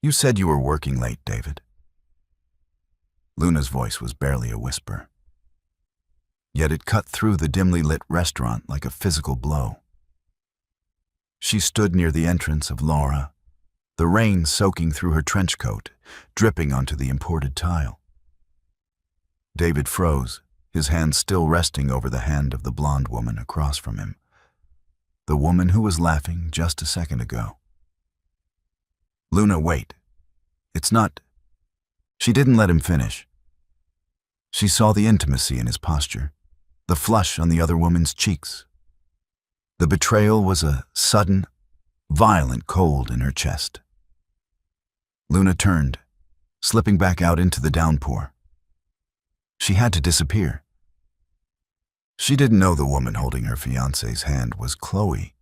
You said you were working late, David. Luna's voice was barely a whisper. Yet it cut through the dimly lit restaurant like a physical blow. She stood near the entrance of Laura, the rain soaking through her trench coat, dripping onto the imported tile. David froze, his hand still resting over the hand of the blonde woman across from him, the woman who was laughing just a second ago. Luna, wait. It's not... She didn't let him finish. She saw the intimacy in his posture, the flush on the other woman's cheeks. The betrayal was a sudden, violent cold in her chest. Luna turned, slipping back out into the downpour. She had to disappear. She didn't know the woman holding her fiancé's hand was Chloe,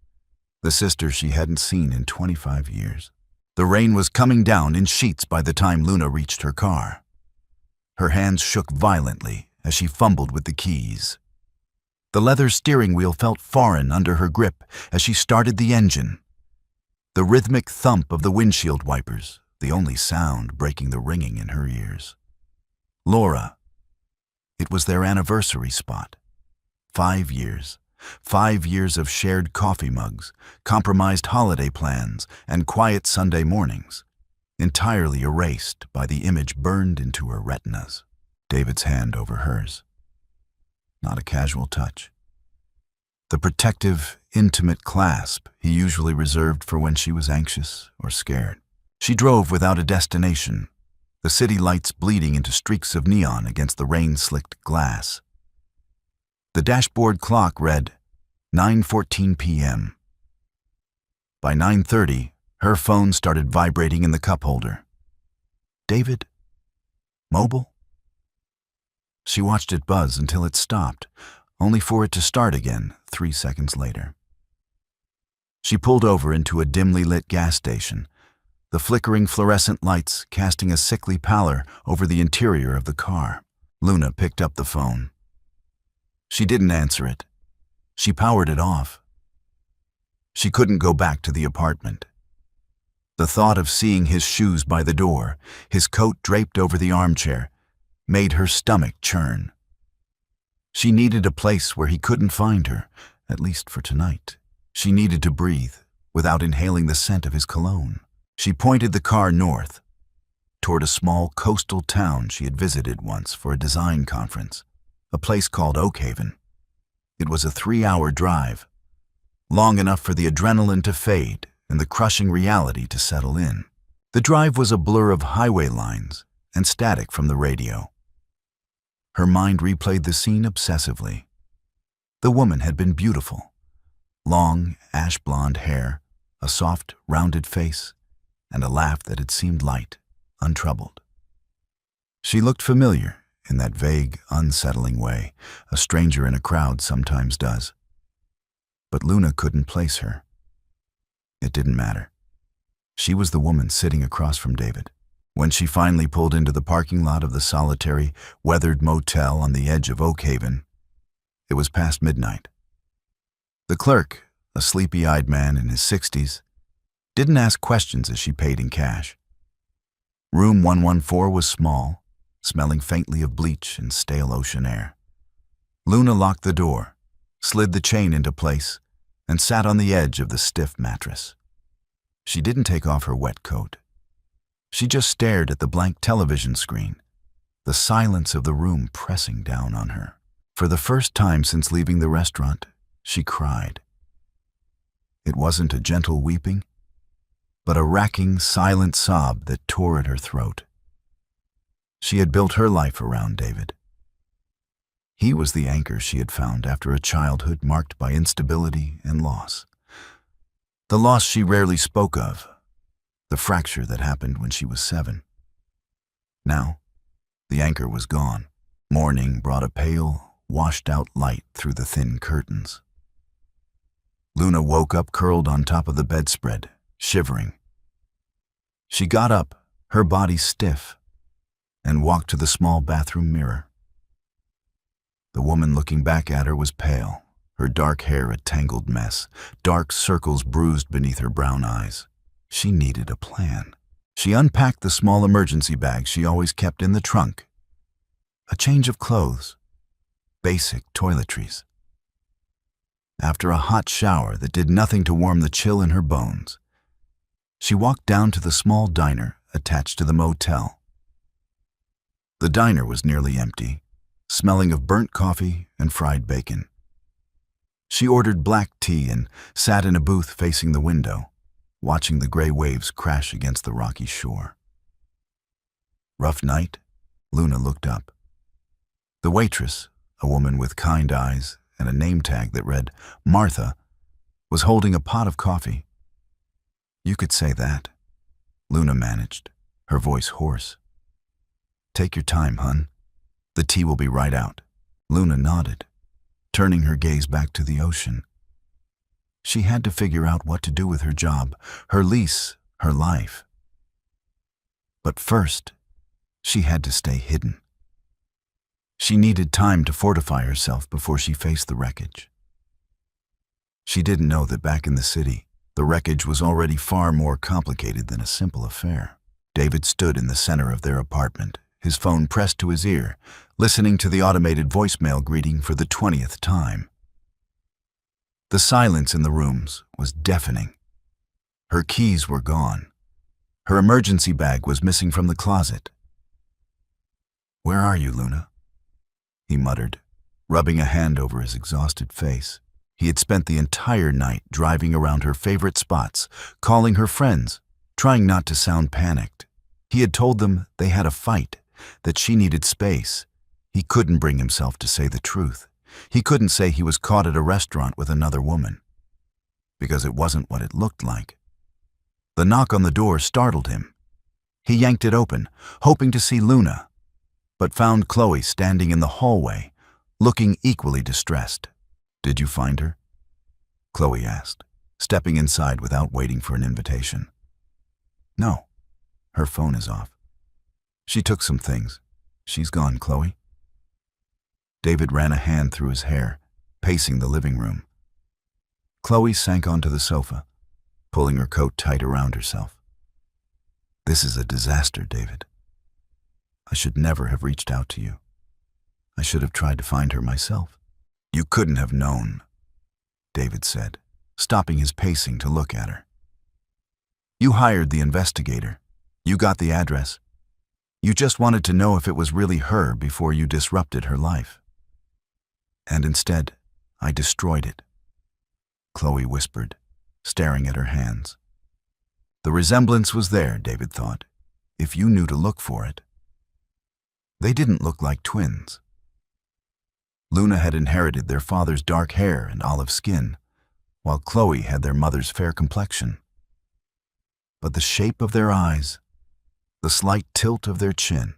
the sister she hadn't seen in 25 years. The rain was coming down in sheets by the time Luna reached her car. Her hands shook violently as she fumbled with the keys. The leather steering wheel felt foreign under her grip as she started the engine. The rhythmic thump of the windshield wipers, the only sound breaking the ringing in her ears. Laura. It was their anniversary spot. 5 years. 5 years of shared coffee mugs, compromised holiday plans, and quiet Sunday mornings, entirely erased by the image burned into her retinas. David's hand over hers. Not a casual touch. The protective, intimate clasp he usually reserved for when she was anxious or scared. She drove without a destination, the city lights bleeding into streaks of neon against the rain-slicked glass. The dashboard clock read 9:14 p.m. By 9:30, her phone started vibrating in the cup holder. David? Mobile? She watched it buzz until it stopped, only for it to start again 3 seconds later. She pulled over into a dimly lit gas station, the flickering fluorescent lights casting a sickly pallor over the interior of the car. Luna picked up the phone. She didn't answer it. She powered it off. She couldn't go back to the apartment. The thought of seeing his shoes by the door, his coat draped over the armchair, made her stomach churn. She needed a place where he couldn't find her, at least for tonight. She needed to breathe without inhaling the scent of his cologne. She pointed the car north, toward a small coastal town she had visited once for a design conference, a place called Oakhaven. It was a 3-hour drive, long enough for the adrenaline to fade and the crushing reality to settle in. The drive was a blur of highway lines and static from the radio. Her mind replayed the scene obsessively. The woman had been beautiful. Long, ash-blonde hair, a soft, rounded face, and a laugh that had seemed light, untroubled. She looked familiar in that vague, unsettling way a stranger in a crowd sometimes does. But Luna couldn't place her. It didn't matter. She was the woman sitting across from David. When she finally pulled into the parking lot of the solitary, weathered motel on the edge of Oakhaven, it was past midnight. The clerk, a sleepy-eyed man in his 60s, didn't ask questions as she paid in cash. Room 114 was small, smelling faintly of bleach and stale ocean air. Luna locked the door, slid the chain into place, and sat on the edge of the stiff mattress. She didn't take off her wet coat. She just stared at the blank television screen, the silence of the room pressing down on her. For the first time since leaving the restaurant, she cried. It wasn't a gentle weeping, but a racking, silent sob that tore at her throat. She had built her life around David. He was the anchor she had found after a childhood marked by instability and loss. The loss she rarely spoke of, the fracture that happened when she was 7. Now, the anchor was gone. Morning brought a pale, washed-out light through the thin curtains. Luna woke up curled on top of the bedspread, shivering. She got up, her body stiff, and walked to the small bathroom mirror. The woman looking back at her was pale, her dark hair a tangled mess, dark circles bruised beneath her brown eyes. She needed a plan. She unpacked the small emergency bag she always kept in the trunk. A change of clothes, basic toiletries. After a hot shower that did nothing to warm the chill in her bones, she walked down to the small diner attached to the motel. The diner was nearly empty, smelling of burnt coffee and fried bacon. She ordered black tea and sat in a booth facing the window, watching the gray waves crash against the rocky shore. Rough night? Luna looked up. The waitress, a woman with kind eyes and a name tag that read Martha, was holding a pot of coffee. "You could say that," Luna managed, her voice hoarse. "Take your time, hun. The tea will be right out." Luna nodded, turning her gaze back to the ocean. She had to figure out what to do with her job, her lease, her life. But first, she had to stay hidden. She needed time to fortify herself before she faced the wreckage. She didn't know that back in the city, the wreckage was already far more complicated than a simple affair. David stood in the center of their apartment, his phone pressed to his ear, listening to the automated voicemail greeting for the 20th time. The silence in the rooms was deafening. Her keys were gone. Her emergency bag was missing from the closet. "Where are you, Luna?" he muttered, rubbing a hand over his exhausted face. He had spent the entire night driving around her favorite spots, calling her friends, trying not to sound panicked. He had told them they had a fight, that she needed space. He couldn't bring himself to say the truth. He couldn't say he was caught at a restaurant with another woman, because it wasn't what it looked like. The knock on the door startled him. He yanked it open, hoping to see Luna, but found Chloe standing in the hallway, looking equally distressed. "Did you find her?" Chloe asked, stepping inside without waiting for an invitation. "No, her phone is off. She took some things. She's gone, Chloe." David ran a hand through his hair, pacing the living room. Chloe sank onto the sofa, pulling her coat tight around herself. "This is a disaster, David. I should never have reached out to you. I should have tried to find her myself." "You couldn't have known," David said, stopping his pacing to look at her. "You hired the investigator. You got the address. You just wanted to know if it was really her before you disrupted her life. And instead, I destroyed it," Chloe whispered, staring at her hands. The resemblance was there, David thought, if you knew to look for it. They didn't look like twins. Luna had inherited their father's dark hair and olive skin, while Chloe had their mother's fair complexion. But the shape of their eyes, the slight tilt of their chin,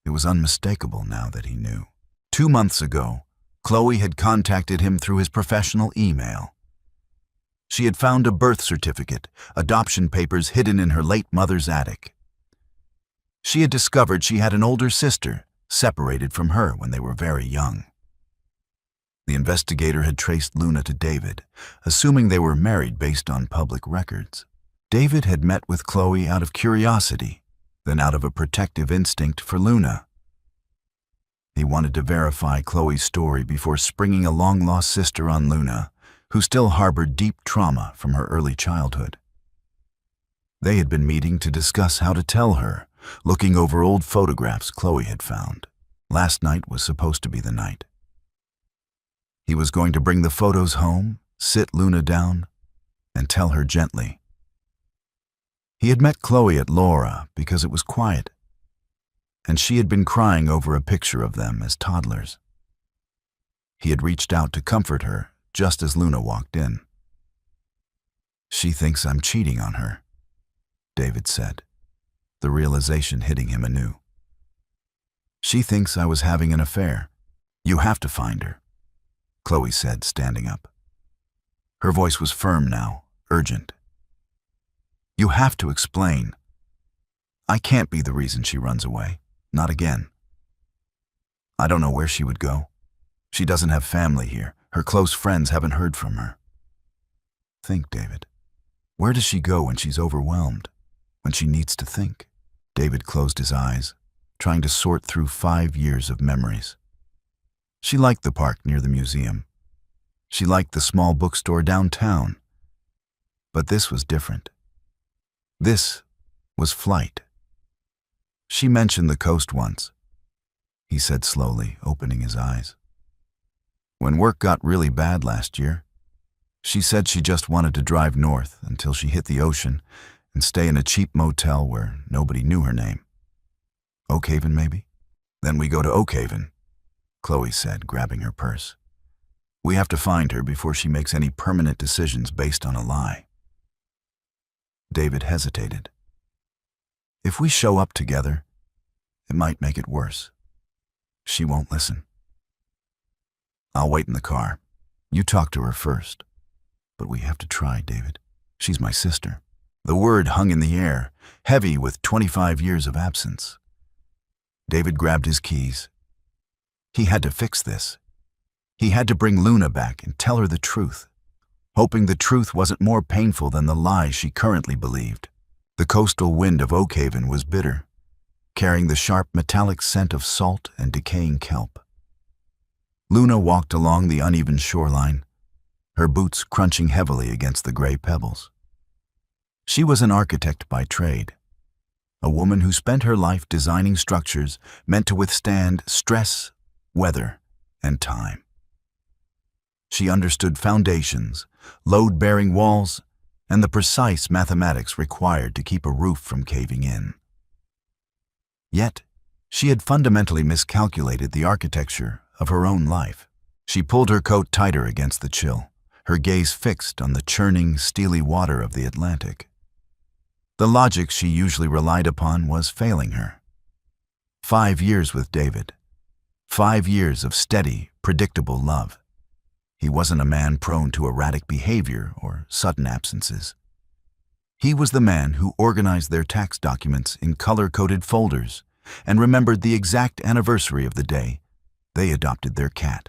it was unmistakable now that he knew. 2 months ago, Chloe had contacted him through his professional email. She had found a birth certificate, adoption papers hidden in her late mother's attic. She had discovered she had an older sister, separated from her when they were very young. The investigator had traced Luna to David, assuming they were married based on public records. David had met with Chloe out of curiosity, then out of a protective instinct for Luna. He wanted to verify Chloe's story before springing a long-lost sister on Luna, who still harbored deep trauma from her early childhood. They had been meeting to discuss how to tell her, looking over old photographs Chloe had found. Last night was supposed to be the night. He was going to bring the photos home, sit Luna down, and tell her gently. He had met Chloe at Laura because it was quiet, and she had been crying over a picture of them as toddlers. He had reached out to comfort her just as Luna walked in. "She thinks I'm cheating on her," David said, the realization hitting him anew. "She thinks I was having an affair. You have to find her," Chloe said, standing up. Her voice was firm now, urgent. "You have to explain. I can't be the reason she runs away. Not again. I don't know where she would go. She doesn't have family here. Her close friends haven't heard from her. Think, David. Where does she go when she's overwhelmed? when she needs to think. David closed his eyes, trying to sort through 5 years of memories. She liked the park near the museum. She liked the small bookstore downtown. But this was different. This was flight. She mentioned the coast once, he said slowly, opening his eyes. When work got really bad last year, she said she just wanted to drive north until she hit the ocean and stay in a cheap motel where nobody knew her name. Oakhaven, maybe? Then we go to Oakhaven, Chloe said, grabbing her purse. We have to find her before she makes any permanent decisions based on a lie. David hesitated. If we show up together, it might make it worse. She won't listen. I'll wait in the car. You talk to her first. But we have to try, David. She's my sister. The word hung in the air, heavy with 25 years of absence. David grabbed his keys. He had to fix this. He had to bring Luna back and tell her the truth, hoping the truth wasn't more painful than the lie she currently believed. The coastal wind of Oakhaven was bitter, carrying the sharp metallic scent of salt and decaying kelp. Luna walked along the uneven shoreline, her boots crunching heavily against the gray pebbles. She was an architect by trade, a woman who spent her life designing structures meant to withstand stress, weather, and time. She understood foundations, load-bearing walls, and the precise mathematics required to keep a roof from caving in. Yet, she had fundamentally miscalculated the architecture of her own life. She pulled her coat tighter against the chill, her gaze fixed on the churning, steely water of the Atlantic. The logic she usually relied upon was failing her. 5 years with David. 5 years of steady, predictable love. He wasn't a man prone to erratic behavior or sudden absences. He was the man who organized their tax documents in color-coded folders and remembered the exact anniversary of the day they adopted their cat.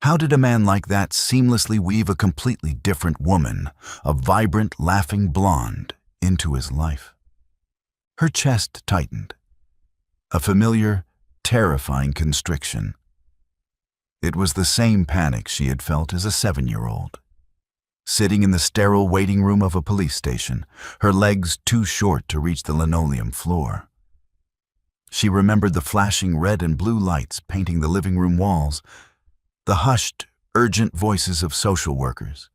How did a man like that seamlessly weave a completely different woman, a vibrant, laughing blonde, into his life? Her chest tightened. A familiar, terrifying constriction. It was the same panic she had felt as a 7-year-old. Sitting in the sterile waiting room of a police station, her legs too short to reach the linoleum floor. She remembered the flashing red and blue lights painting the living room walls, the hushed, urgent voices of social workers,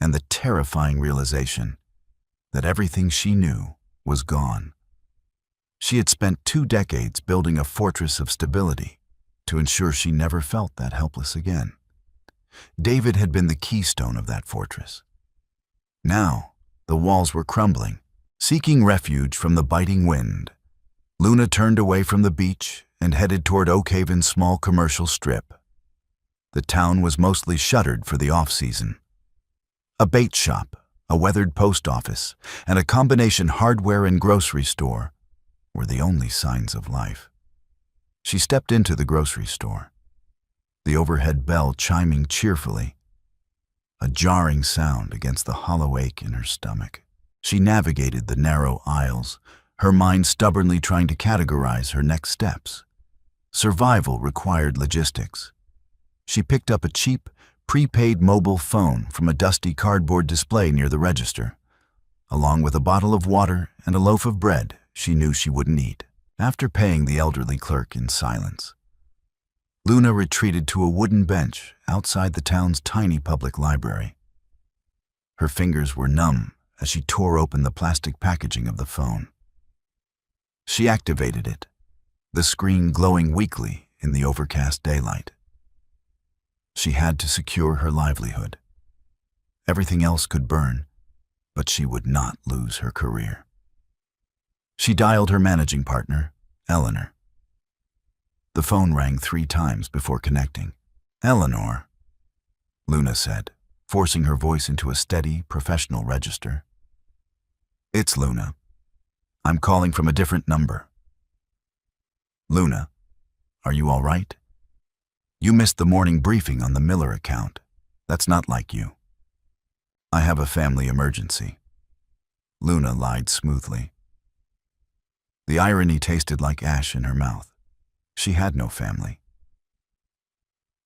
and the terrifying realization that everything she knew was gone. She had spent 2 decades building a fortress of stability to ensure she never felt that helpless again. David had been the keystone of that fortress. Now, the walls were crumbling. Seeking refuge from the biting wind, Luna turned away from the beach and headed toward Oakhaven's small commercial strip. The town was mostly shuttered for the off-season. A bait shop, a weathered post office, and a combination hardware and grocery store were the only signs of life. She stepped into the grocery store, the overhead bell chiming cheerfully, a jarring sound against the hollow ache in her stomach. She navigated the narrow aisles, her mind stubbornly trying to categorize her next steps. Survival required logistics. She picked up a cheap, prepaid mobile phone from a dusty cardboard display near the register, along with a bottle of water and a loaf of bread she knew she wouldn't eat. After paying the elderly clerk in silence, Luna retreated to a wooden bench outside the town's tiny public library. Her fingers were numb as she tore open the plastic packaging of the phone. She activated it, the screen glowing weakly in the overcast daylight. She had to secure her livelihood. Everything else could burn, but she would not lose her career. She dialed her managing partner, Eleanor. The phone rang 3 times before connecting. "Eleanor," Luna said, forcing her voice into a steady, professional register. "It's Luna. I'm calling from a different number." "Luna, are you all right? You missed the morning briefing on the Miller account. That's not like you. I have a family emergency." Luna lied smoothly. The irony tasted like ash in her mouth. She had no family.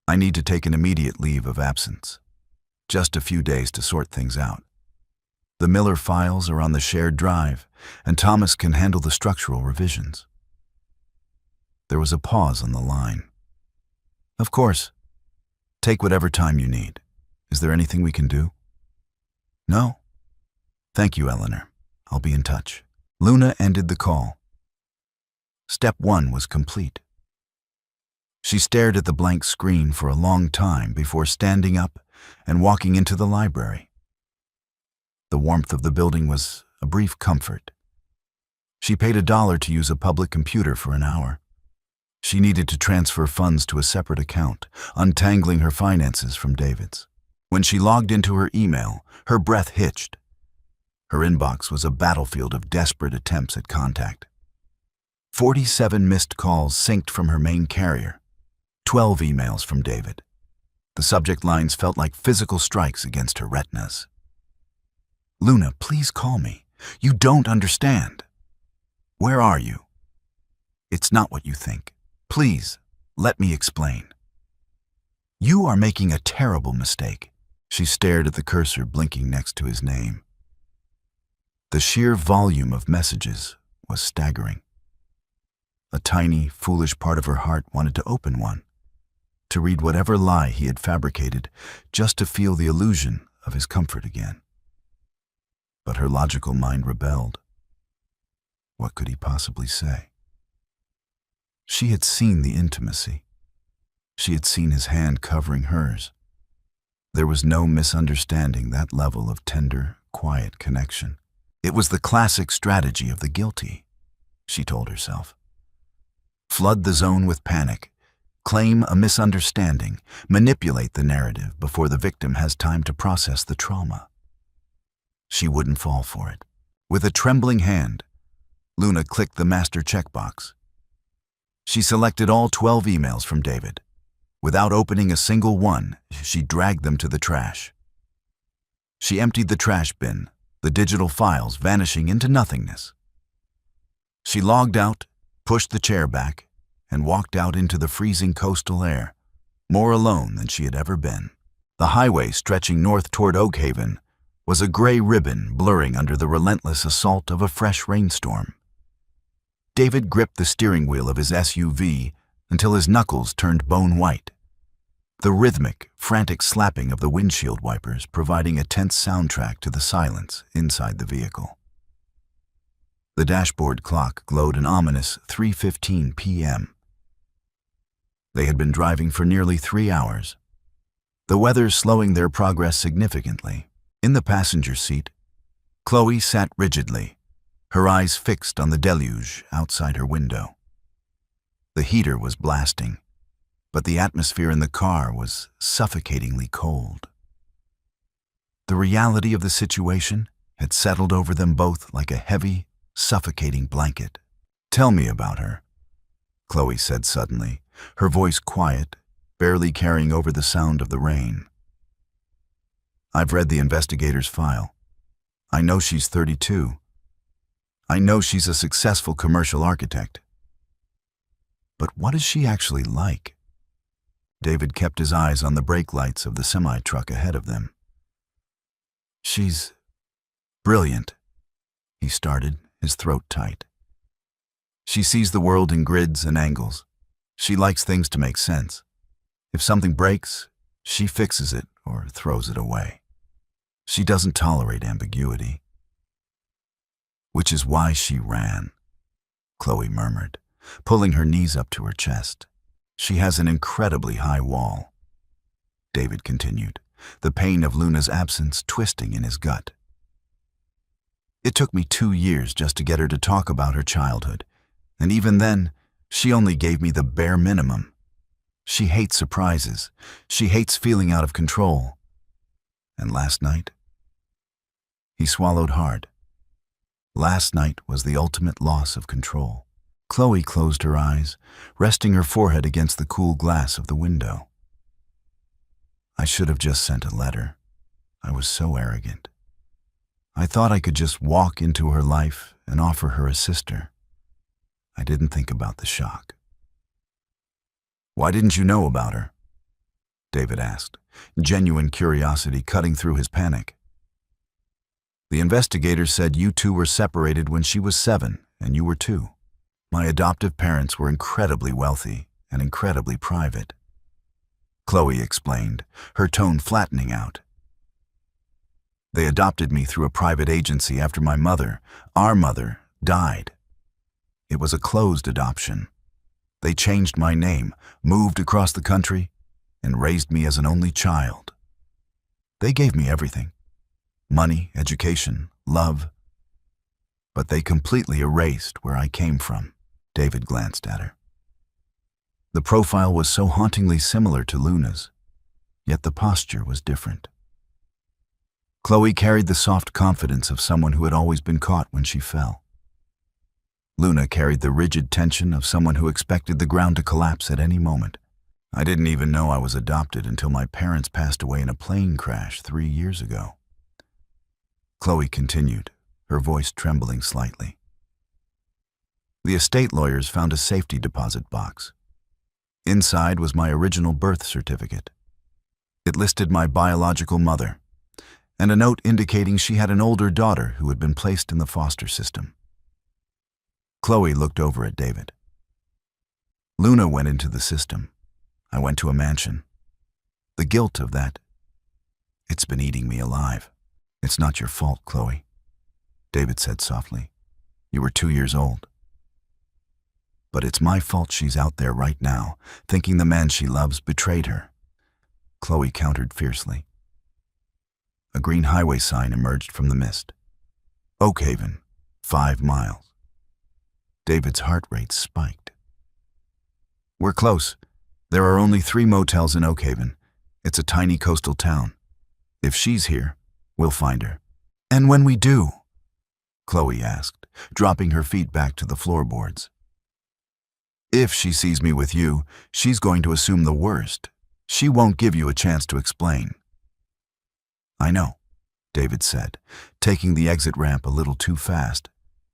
I need to take an immediate leave of absence. Just a few days to sort things out. The Miller files are on the shared drive, and Thomas can handle the structural revisions. There was a pause on the line. Of course. Take whatever time you need. Is there anything we can do? No? Thank you, Eleanor. I'll be in touch. Luna ended the call. Step 1 was complete. She stared at the blank screen for a long time before standing up and walking into the library. The warmth of the building was a brief comfort. She paid $1 to use a public computer for an hour. She needed to transfer funds to a separate account, untangling her finances from David's. When she logged into her email, her breath hitched. Her inbox was a battlefield of desperate attempts at contact. 47 missed calls synced from her main carrier. 12 emails from David. The subject lines felt like physical strikes against her retinas. Luna, please call me. You don't understand. Where are you? It's not what you think. Please, let me explain. You are making a terrible mistake. She stared at the cursor blinking next to his name. The sheer volume of messages was staggering. A tiny, foolish part of her heart wanted to open one, to read whatever lie he had fabricated, just to feel the illusion of his comfort again. But her logical mind rebelled. What could he possibly say? She had seen the intimacy. She had seen his hand covering hers. There was no misunderstanding that level of tender, quiet connection. It was the classic strategy of the guilty, she told herself. Flood the zone with panic, claim a misunderstanding, manipulate the narrative before the victim has time to process the trauma. She wouldn't fall for it. With a trembling hand, Luna clicked the master checkbox. She selected all 12 emails from David. Without opening a single one, she dragged them to the trash. She emptied the trash bin, the digital files vanishing into nothingness. She logged out, pushed the chair back, and walked out into the freezing coastal air, more alone than she had ever been. The highway stretching north toward Oakhaven was a gray ribbon blurring under the relentless assault of a fresh rainstorm. David gripped the steering wheel of his SUV until his knuckles turned bone white, the rhythmic, frantic slapping of the windshield wipers providing a tense soundtrack to the silence inside the vehicle. The dashboard clock glowed an ominous 3:15 p.m. They had been driving for nearly 3 hours, the weather slowing their progress significantly. In the passenger seat, Chloe sat rigidly, her eyes fixed on the deluge outside her window. The heater was blasting, but the atmosphere in the car was suffocatingly cold. The reality of the situation had settled over them both like a heavy, suffocating blanket. Tell me about her, Chloe said suddenly, her voice quiet, barely carrying over the sound of the rain. I've read the investigator's file. I know she's 32. I know she's a successful commercial architect. But what is she actually like? David kept his eyes on the brake lights of the semi-truck ahead of them. She's brilliant, he started, his throat tight. She sees the world in grids and angles. She likes things to make sense. If something breaks, she fixes it or throws it away. She doesn't tolerate ambiguity. Which is why she ran, Chloe murmured, pulling her knees up to her chest. She has an incredibly high wall, David continued, the pain of Luna's absence twisting in his gut. It took me 2 years just to get her to talk about her childhood, and even then, she only gave me the bare minimum. She hates surprises. She hates feeling out of control. And last night? He swallowed hard. Last night was the ultimate loss of control. Chloe closed her eyes, resting her forehead against the cool glass of the window. I should have just sent a letter. I was so arrogant. I thought I could just walk into her life and offer her a sister. I didn't think about the shock. Why didn't you know about her? David asked, genuine curiosity cutting through his panic. The investigator said you two were separated when she was 7 and you were 2. My adoptive parents were incredibly wealthy and incredibly private. Chloe explained, her tone flattening out. They adopted me through a private agency after our mother, died. It was a closed adoption. They changed my name, moved across the country, and raised me as an only child. They gave me everything: money, education, love. But they completely erased where I came from. David glanced at her. The profile was so hauntingly similar to Luna's, yet the posture was different. Chloe carried the soft confidence of someone who had always been caught when she fell. Luna carried the rigid tension of someone who expected the ground to collapse at any moment. I didn't even know I was adopted until my parents passed away in a plane crash 3 years ago. Chloe continued, her voice trembling slightly. The estate lawyers found a safety deposit box. Inside was my original birth certificate. It listed my biological mother, and a note indicating she had an older daughter who had been placed in the foster system. Chloe looked over at David. Luna went into the system. I went to a mansion. The guilt of that, it's been eating me alive. It's not your fault, Chloe, David said softly. You were 2 years old. But it's my fault she's out there right now, thinking the man she loves betrayed her. Chloe countered fiercely. A green highway sign emerged from the mist. Oakhaven, 5 miles. David's heart rate spiked. We're close. There are only 3 motels in Oakhaven. It's a tiny coastal town. If she's here, we'll find her. And when we do? Chloe asked, dropping her feet back to the floorboards. If she sees me with you, she's going to assume the worst. She won't give you a chance to explain. I know, David said, taking the exit ramp a little too fast,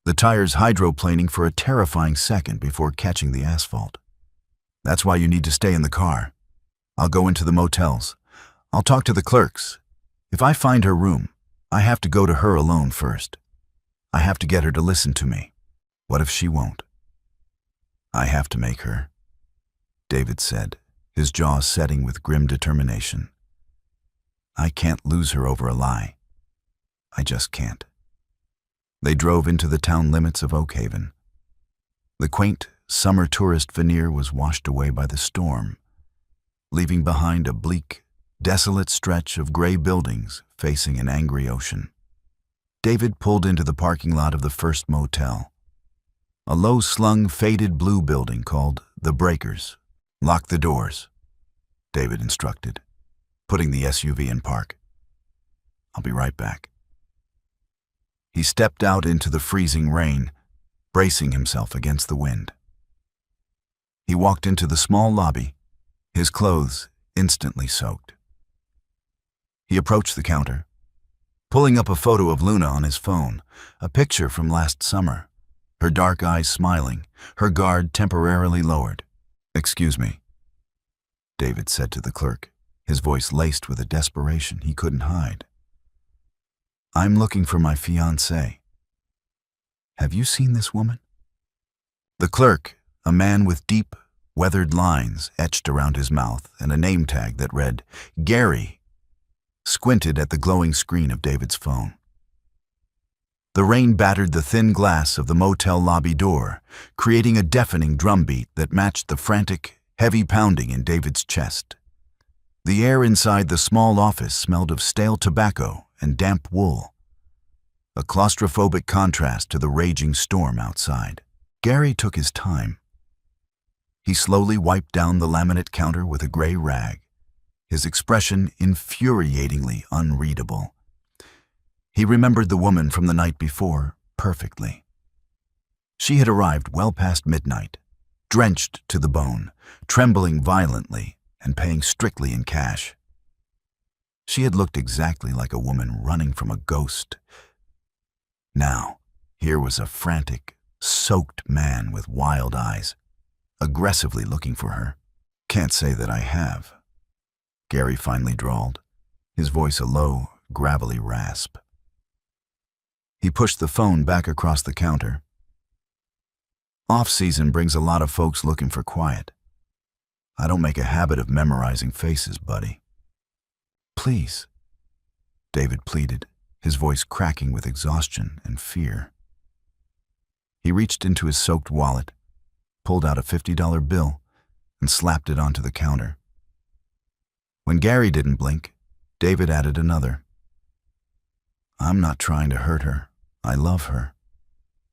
the tires hydroplaning for a terrifying second before catching the asphalt. That's why you need to stay in the car. I'll go into the motels. I'll talk to the clerks. If I find her room, I have to go to her alone first. I have to get her to listen to me. What if she won't? I have to make her, David said, his jaw setting with grim determination. I can't lose her over a lie. I just can't. They drove into the town limits of Oakhaven. The quaint, summer tourist veneer was washed away by the storm, leaving behind a bleak, desolate stretch of gray buildings facing an angry ocean. David pulled into the parking lot of the first motel, a low-slung, faded blue building called The Breakers. Lock the doors, David instructed, putting the SUV in park. I'll be right back. He stepped out into the freezing rain, bracing himself against the wind. He walked into the small lobby, his clothes instantly soaked. He approached the counter, pulling up a photo of Luna on his phone, a picture from last summer, her dark eyes smiling, her guard temporarily lowered. Excuse me, David said to the clerk, his voice laced with a desperation he couldn't hide. I'm looking for my fiancée. Have you seen this woman? The clerk, a man with deep, weathered lines etched around his mouth and a name tag that read, Gary, squinted at the glowing screen of David's phone. The rain battered the thin glass of the motel lobby door, creating a deafening drumbeat that matched the frantic, heavy pounding in David's chest. The air inside the small office smelled of stale tobacco and damp wool, a claustrophobic contrast to the raging storm outside. Gary took his time. He slowly wiped down the laminate counter with a gray rag, his expression infuriatingly unreadable. He remembered the woman from the night before perfectly. She had arrived well past midnight, drenched to the bone, trembling violently, and paying strictly in cash. She had looked exactly like a woman running from a ghost, Now, here was a frantic, soaked man with wild eyes, aggressively looking for her. "Can't say that I have," Gary finally drawled, his voice a low, gravelly rasp. He pushed the phone back across the counter. "Off-season brings a lot of folks looking for quiet. I don't make a habit of memorizing faces, buddy." "Please," David pleaded, his voice cracking with exhaustion and fear. He reached into his soaked wallet, pulled out a $50 bill, and slapped it onto the counter. When Gary didn't blink, David added another. "I'm not trying to hurt her. I love her.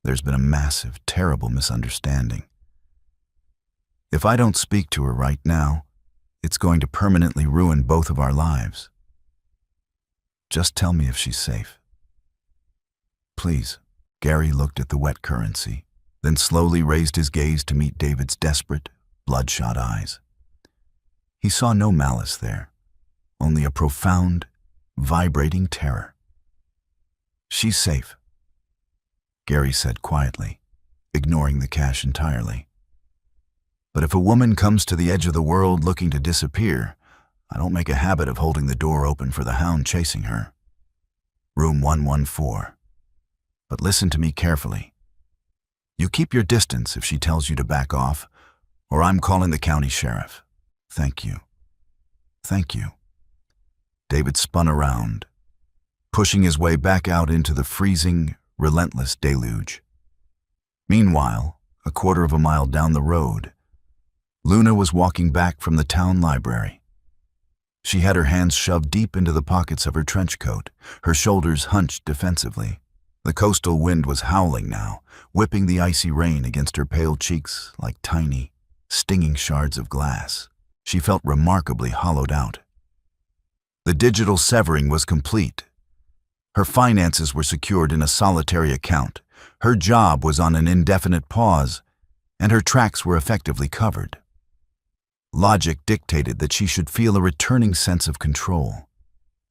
There's been a massive, terrible misunderstanding. If I don't speak to her right now, it's going to permanently ruin both of our lives. Just tell me if she's safe. Please." Gary looked at the wet currency, then slowly raised his gaze to meet David's desperate, bloodshot eyes. He saw no malice there, only a profound, vibrating terror. "She's safe," Gary said quietly, ignoring the cash entirely. "But if a woman comes to the edge of the world looking to disappear, I don't make a habit of holding the door open for the hound chasing her. Room 114. But listen to me carefully. You keep your distance if she tells you to back off, or I'm calling the county sheriff. Thank you. Thank you." David spun around, pushing his way back out into the freezing, relentless deluge. Meanwhile, a quarter of a mile down the road, Luna was walking back from the town library. She had her hands shoved deep into the pockets of her trench coat, her shoulders hunched defensively. The coastal wind was howling now, whipping the icy rain against her pale cheeks like tiny, stinging shards of glass. She felt remarkably hollowed out. The digital severing was complete. Her finances were secured in a solitary account, her job was on an indefinite pause, and her tracks were effectively covered. Logic dictated that she should feel a returning sense of control,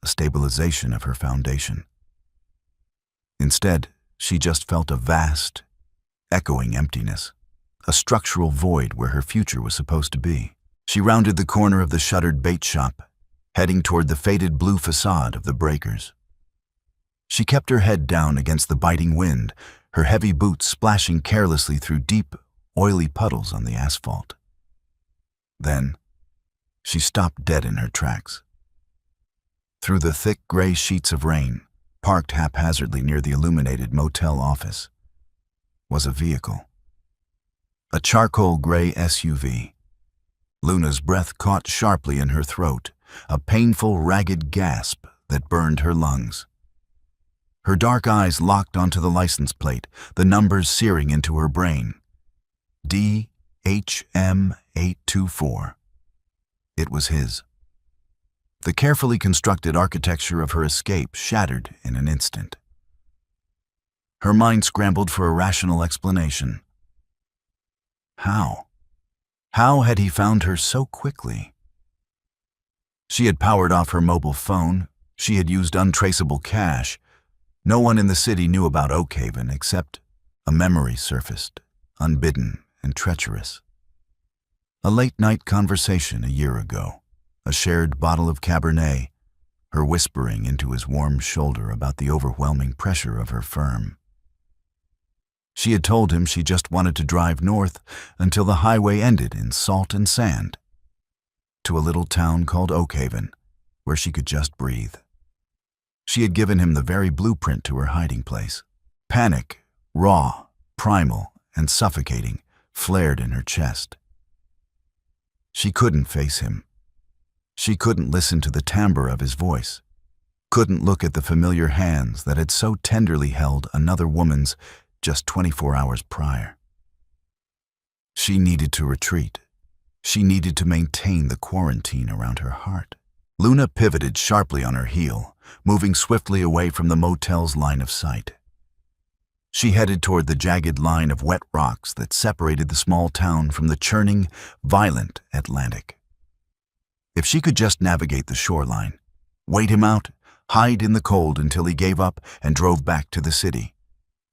a stabilization of her foundation. Instead, she just felt a vast, echoing emptiness, a structural void where her future was supposed to be. She rounded the corner of the shuttered bait shop, heading toward the faded blue facade of the breakers. She kept her head down against the biting wind, her heavy boots splashing carelessly through deep, oily puddles on the asphalt. Then, she stopped dead in her tracks. Through the thick gray sheets of rain, parked haphazardly near the illuminated motel office, was a vehicle. A charcoal gray SUV. Luna's breath caught sharply in her throat, a painful, ragged gasp that burned her lungs. Her dark eyes locked onto the license plate, the numbers searing into her brain. DHM824. It was his. The carefully constructed architecture of her escape shattered in an instant. Her mind scrambled for a rational explanation. How? How had he found her so quickly? She had powered off her mobile phone. She had used untraceable cash. No one in the city knew about Oakhaven except a memory surfaced, unbidden and treacherous. A late-night conversation a year ago. A shared bottle of Cabernet, her whispering into his warm shoulder about the overwhelming pressure of her firm. She had told him she just wanted to drive north until the highway ended in salt and sand, to a little town called Oakhaven, where she could just breathe. She had given him the very blueprint to her hiding place. Panic, raw, primal, and suffocating, flared in her chest. She couldn't face him. She couldn't listen to the timbre of his voice, couldn't look at the familiar hands that had so tenderly held another woman's just 24 hours prior. She needed to retreat. She needed to maintain the quarantine around her heart. Luna pivoted sharply on her heel, moving swiftly away from the motel's line of sight. She headed toward the jagged line of wet rocks that separated the small town from the churning, violent Atlantic. If she could just navigate the shoreline, wait him out, hide in the cold until he gave up and drove back to the city,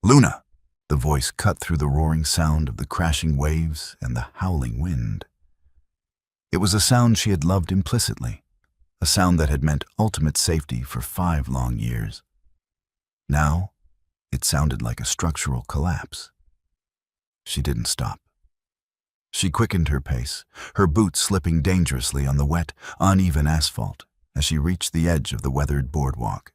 Luna! The voice cut through the roaring sound of the crashing waves and the howling wind. It was a sound she had loved implicitly, a sound that had meant ultimate safety for 5 long years. Now, it sounded like a structural collapse. She didn't stop. She quickened her pace, her boots slipping dangerously on the wet, uneven asphalt as she reached the edge of the weathered boardwalk.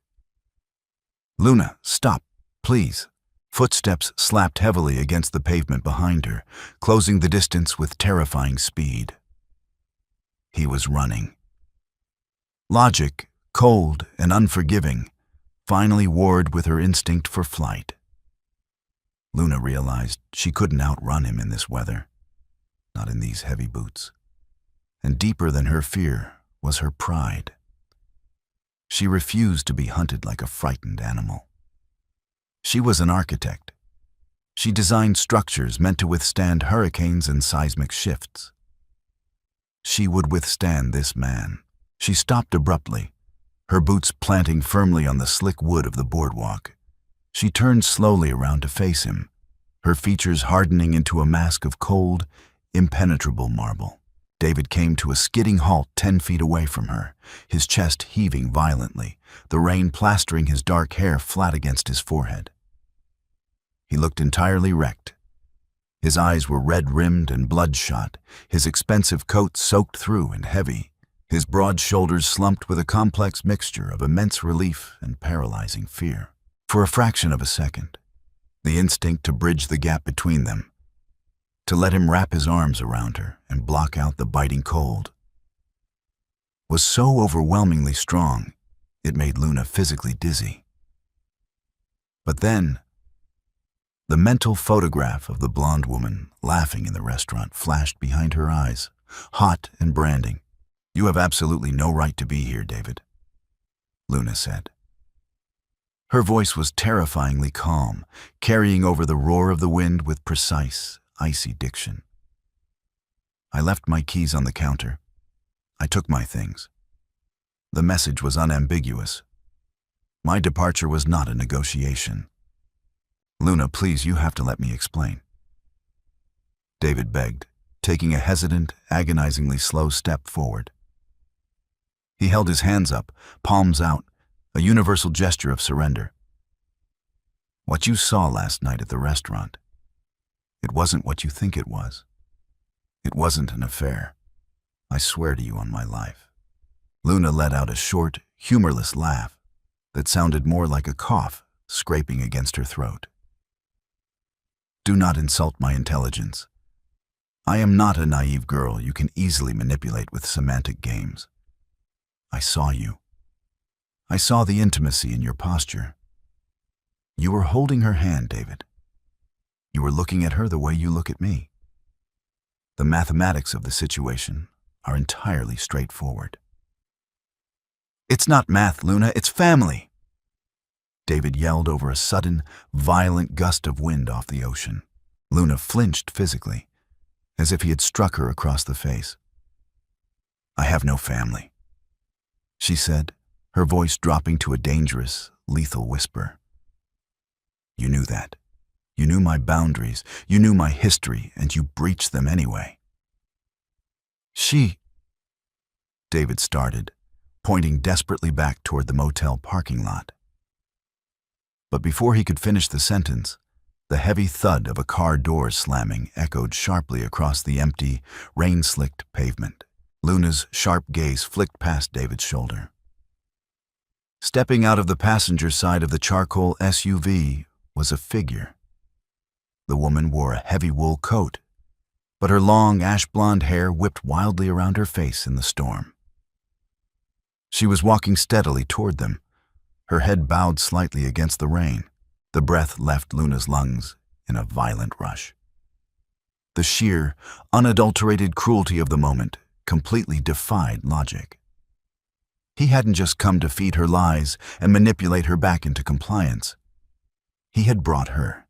Luna, stop, please. Footsteps slapped heavily against the pavement behind her, closing the distance with terrifying speed. He was running. Logic, cold and unforgiving, finally warred with her instinct for flight. Luna realized she couldn't outrun him in this weather, not in these heavy boots. And deeper than her fear was her pride. She refused to be hunted like a frightened animal. She was an architect. She designed structures meant to withstand hurricanes and seismic shifts. She would withstand this man. She stopped abruptly, her boots planting firmly on the slick wood of the boardwalk. She turned slowly around to face him, her features hardening into a mask of cold, impenetrable marble. David came to a skidding halt 10 feet away from her, his chest heaving violently, the rain plastering his dark hair flat against his forehead. He looked entirely wrecked. His eyes were red-rimmed and bloodshot, his expensive coat soaked through and heavy, his broad shoulders slumped with a complex mixture of immense relief and paralyzing fear. For a fraction of a second, the instinct to bridge the gap between them, to let him wrap his arms around her and block out the biting cold, was so overwhelmingly strong it made Luna physically dizzy. But then, the mental photograph of the blonde woman laughing in the restaurant flashed behind her eyes, hot and branding. "You have absolutely no right to be here, David," Luna said. Her voice was terrifyingly calm, carrying over the roar of the wind with precise, icy diction. "I left my keys on the counter. I took my things." The message was unambiguous. My departure was not a negotiation. "Luna, please, you have to let me explain," David begged, taking a hesitant, agonizingly slow step forward. He held his hands up, palms out, a universal gesture of surrender. "What you saw last night at the restaurant, it wasn't what you think it was. It wasn't an affair. I swear to you on my life." Luna let out a short, humorless laugh that sounded more like a cough scraping against her throat. "Do not insult my intelligence. I am not a naive girl you can easily manipulate with semantic games. I saw you. I saw the intimacy in your posture. You were holding her hand, David. You were looking at her the way you look at me. The mathematics of the situation are entirely straightforward." "It's not math, Luna, it's family," David yelled over a sudden, violent gust of wind off the ocean. Luna flinched physically, as if he had struck her across the face. "I have no family," she said, her voice dropping to a dangerous, lethal whisper. "You knew that. You knew my boundaries, you knew my history, and you breached them anyway." David started, pointing desperately back toward the motel parking lot. But before he could finish the sentence, the heavy thud of a car door slamming echoed sharply across the empty, rain-slicked pavement. Luna's sharp gaze flicked past David's shoulder. Stepping out of the passenger side of the charcoal SUV was a figure. The woman wore a heavy wool coat, but her long ash-blonde hair whipped wildly around her face in the storm. She was walking steadily toward them, her head bowed slightly against the rain. The breath left Luna's lungs in a violent rush. The sheer, unadulterated cruelty of the moment completely defied logic. He hadn't just come to feed her lies and manipulate her back into compliance. He had brought her.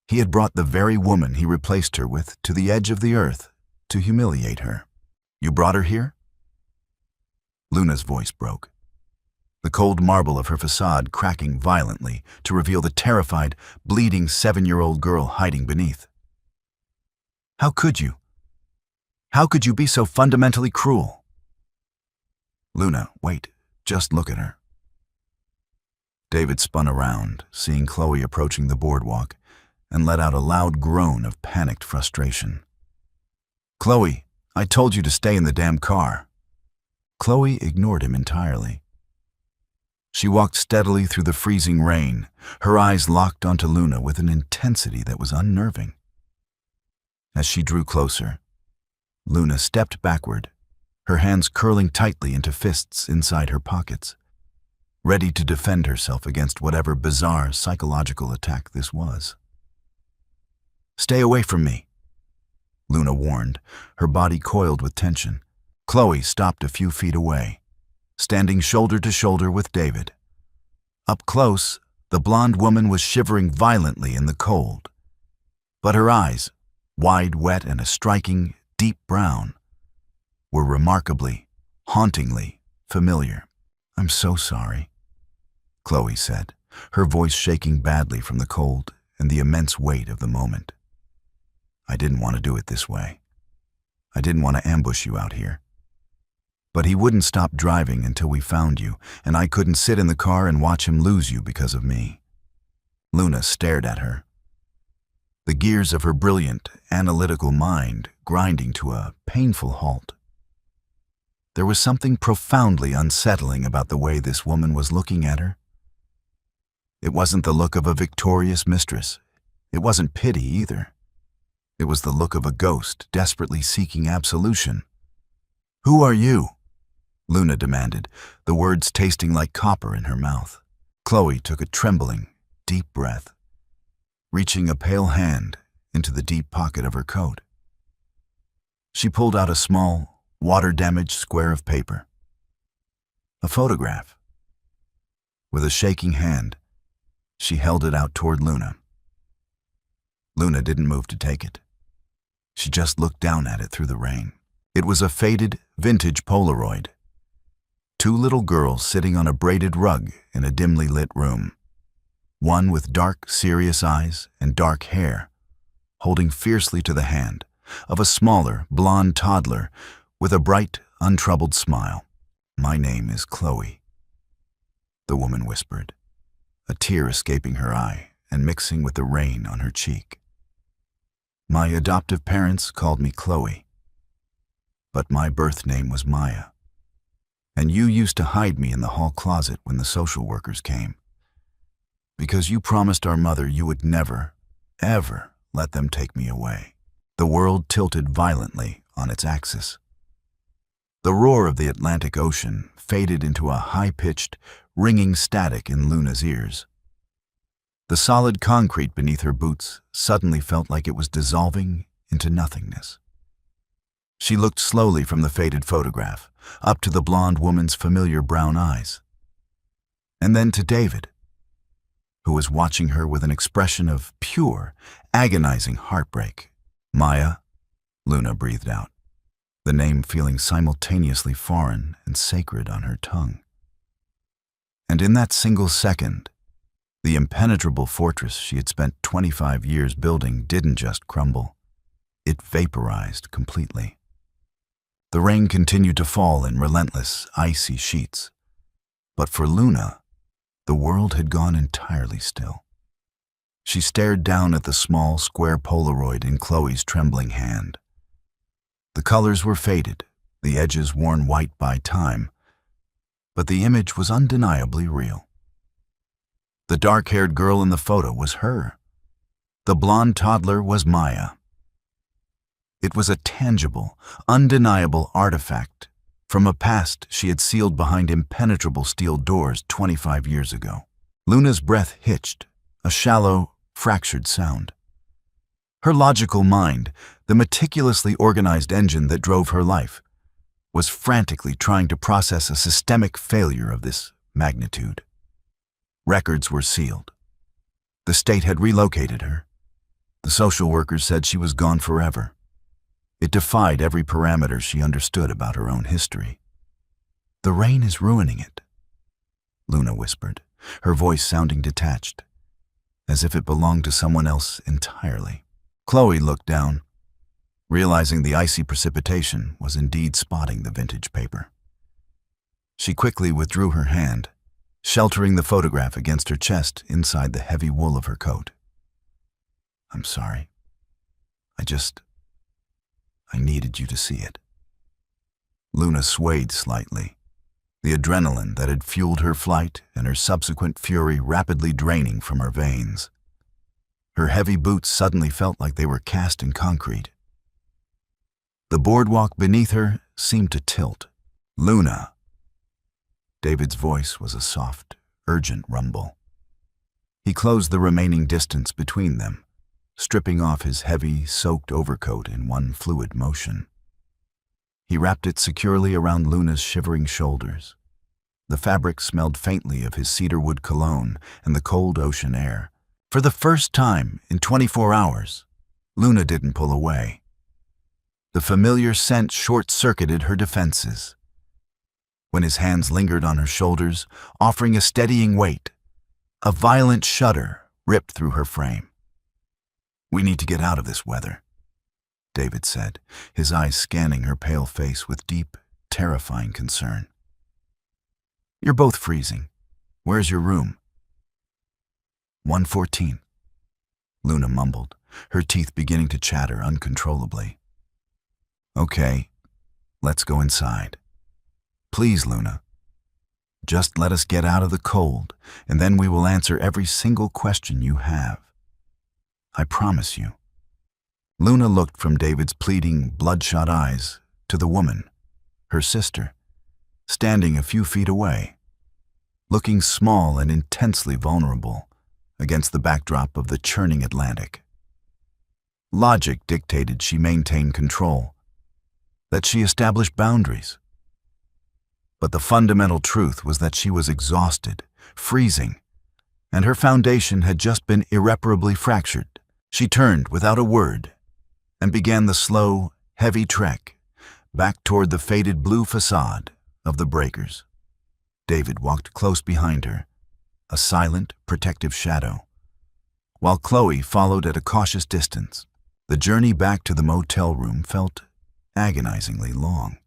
He had brought the very woman he replaced her with to the edge of the earth to humiliate her. "You brought her here?" Luna's voice broke. the cold marble of her facade cracking violently to reveal the terrified, bleeding 7-year-old girl hiding beneath. How could you? How could you be so fundamentally cruel? Luna, wait, just look at her. David spun around, seeing Chloe approaching the boardwalk, and let out a loud groan of panicked frustration. Chloe, I told you to stay in the damn car. Chloe ignored him entirely. She walked steadily through the freezing rain, her eyes locked onto Luna with an intensity that was unnerving. As she drew closer, Luna stepped backward, her hands curling tightly into fists inside her pockets, ready to defend herself against whatever bizarre psychological attack this was. Stay away from me, Luna warned, her body coiled with tension. Chloe stopped a few feet away, standing shoulder to shoulder with David. Up close, the blonde woman was shivering violently in the cold, but her eyes, wide, wet, and a striking, deep brown, were remarkably, hauntingly familiar. I'm so sorry, Chloe said, her voice shaking badly from the cold and the immense weight of the moment. I didn't want to do it this way. I didn't want to ambush you out here. But he wouldn't stop driving until we found you, and I couldn't sit in the car and watch him lose you because of me. Luna stared at her, the gears of her brilliant, analytical mind grinding to a painful halt. There was something profoundly unsettling about the way this woman was looking at her. It wasn't the look of a victorious mistress. It wasn't pity either. It was the look of a ghost desperately seeking absolution. Who are you? Luna demanded, the words tasting like copper in her mouth. Chloe took a trembling, deep breath, reaching a pale hand into the deep pocket of her coat. She pulled out a small, water-damaged square of paper. A photograph. With a shaking hand, she held it out toward Luna. Luna didn't move to take it. She just looked down at it through the rain. It was a faded, vintage Polaroid. 2 little girls sitting on a braided rug in a dimly lit room. One with dark, serious eyes and dark hair, holding fiercely to the hand of a smaller, blonde toddler with a bright, untroubled smile. My name is Chloe, the woman whispered, a tear escaping her eye and mixing with the rain on her cheek. My adoptive parents called me Chloe, but my birth name was Maya. And you used to hide me in the hall closet when the social workers came, because you promised our mother you would never, ever let them take me away. The world tilted violently on its axis. The roar of the Atlantic Ocean faded into a high-pitched, ringing static in Luna's ears. The solid concrete beneath her boots suddenly felt like it was dissolving into nothingness. She looked slowly from the faded photograph, up to the blonde woman's familiar brown eyes, and then to David, who was watching her with an expression of pure, agonizing heartbreak. Maya, Luna breathed out, the name feeling simultaneously foreign and sacred on her tongue. And in that single second, the impenetrable fortress she had spent 25 years building didn't just crumble, it vaporized completely. The rain continued to fall in relentless, icy sheets, but for Luna, the world had gone entirely still. She stared down at the small, square Polaroid in Chloe's trembling hand. The colors were faded, the edges worn white by time, but the image was undeniably real. The dark-haired girl in the photo was her. The blonde toddler was Maya. It was a tangible, undeniable artifact from a past she had sealed behind impenetrable steel doors 25 years ago. Luna's breath hitched, a shallow, fractured sound. Her logical mind, the meticulously organized engine that drove her life, was frantically trying to process a systemic failure of this magnitude. Records were sealed. The state had relocated her. The social workers said she was gone forever. It defied every parameter she understood about her own history. The rain is ruining it. Luna whispered, her voice sounding detached, as if it belonged to someone else entirely. Chloe looked down, realizing the icy precipitation was indeed spotting the vintage paper. She quickly withdrew her hand, sheltering the photograph against her chest inside the heavy wool of her coat. "I'm sorry. I needed you to see it." Luna swayed slightly, the adrenaline that had fueled her flight and her subsequent fury rapidly draining from her veins. Her heavy boots suddenly felt like they were cast in concrete. The boardwalk beneath her seemed to tilt. "Luna." David's voice was a soft, urgent rumble. He closed the remaining distance between them, stripping off his heavy, soaked overcoat in one fluid motion. He wrapped it securely around Luna's shivering shoulders. The fabric smelled faintly of his cedarwood cologne and the cold ocean air. For the first time in 24 hours, Luna didn't pull away. The familiar scent short-circuited her defenses. When his hands lingered on her shoulders, offering a steadying weight, a violent shudder ripped through her frame. "We need to get out of this weather," David said, his eyes scanning her pale face with deep, terrifying concern. "You're both freezing. Where's your room?" 114, Luna mumbled, her teeth beginning to chatter uncontrollably. "Okay, let's go inside. Please, Luna. Just let us get out of the cold, and then we will answer every single question you have. I promise you." Luna looked from David's pleading, bloodshot eyes to the woman, her sister, standing a few feet away, looking small and intensely vulnerable against the backdrop of the churning Atlantic. Logic dictated she maintain control, that she establish boundaries. But the fundamental truth was that she was exhausted, freezing, and her foundation had just been irreparably fractured. She turned without a word and began the slow, heavy trek back toward the faded blue facade of the breakers. David walked close behind her, a silent, protective shadow, while Chloe followed at a cautious distance. The journey back to the motel room felt agonizingly long.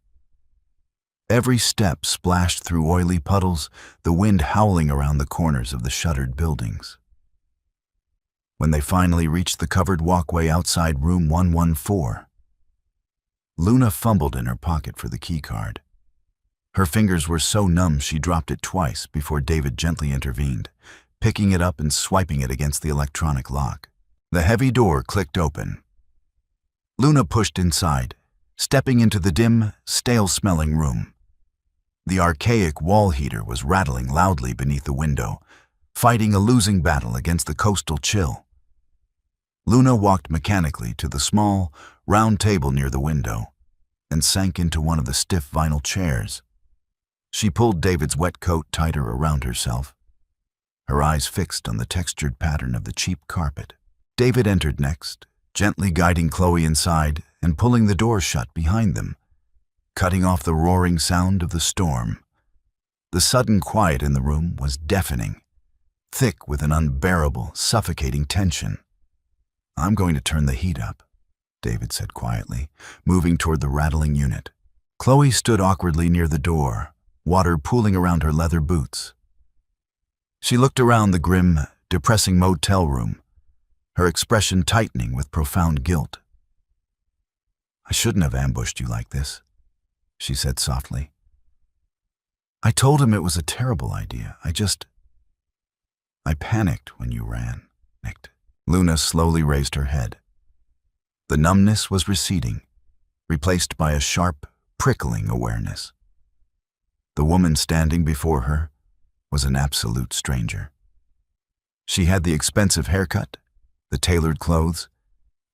Every step splashed through oily puddles, the wind howling around the corners of the shuttered buildings. When they finally reached the covered walkway outside room 114, Luna fumbled in her pocket for the keycard. Her fingers were so numb she dropped it twice before David gently intervened, picking it up and swiping it against the electronic lock. The heavy door clicked open. Luna pushed inside, stepping into the dim, stale-smelling room. The archaic wall heater was rattling loudly beneath the window, fighting a losing battle against the coastal chill. Luna walked mechanically to the small, round table near the window and sank into one of the stiff vinyl chairs. She pulled David's wet coat tighter around herself, her eyes fixed on the textured pattern of the cheap carpet. David entered next, gently guiding Chloe inside and pulling the door shut behind them, cutting off the roaring sound of the storm. The sudden quiet in the room was deafening, thick with an unbearable, suffocating tension. "I'm going to turn the heat up," David said quietly, moving toward the rattling unit. Chloe stood awkwardly near the door, water pooling around her leather boots. She looked around the grim, depressing motel room, her expression tightening with profound guilt. "I shouldn't have ambushed you like this," she said softly. "I told him it was a terrible idea. I panicked when you ran." Luna slowly raised her head. The numbness was receding, replaced by a sharp, prickling awareness. The woman standing before her was an absolute stranger. She had the expensive haircut, the tailored clothes,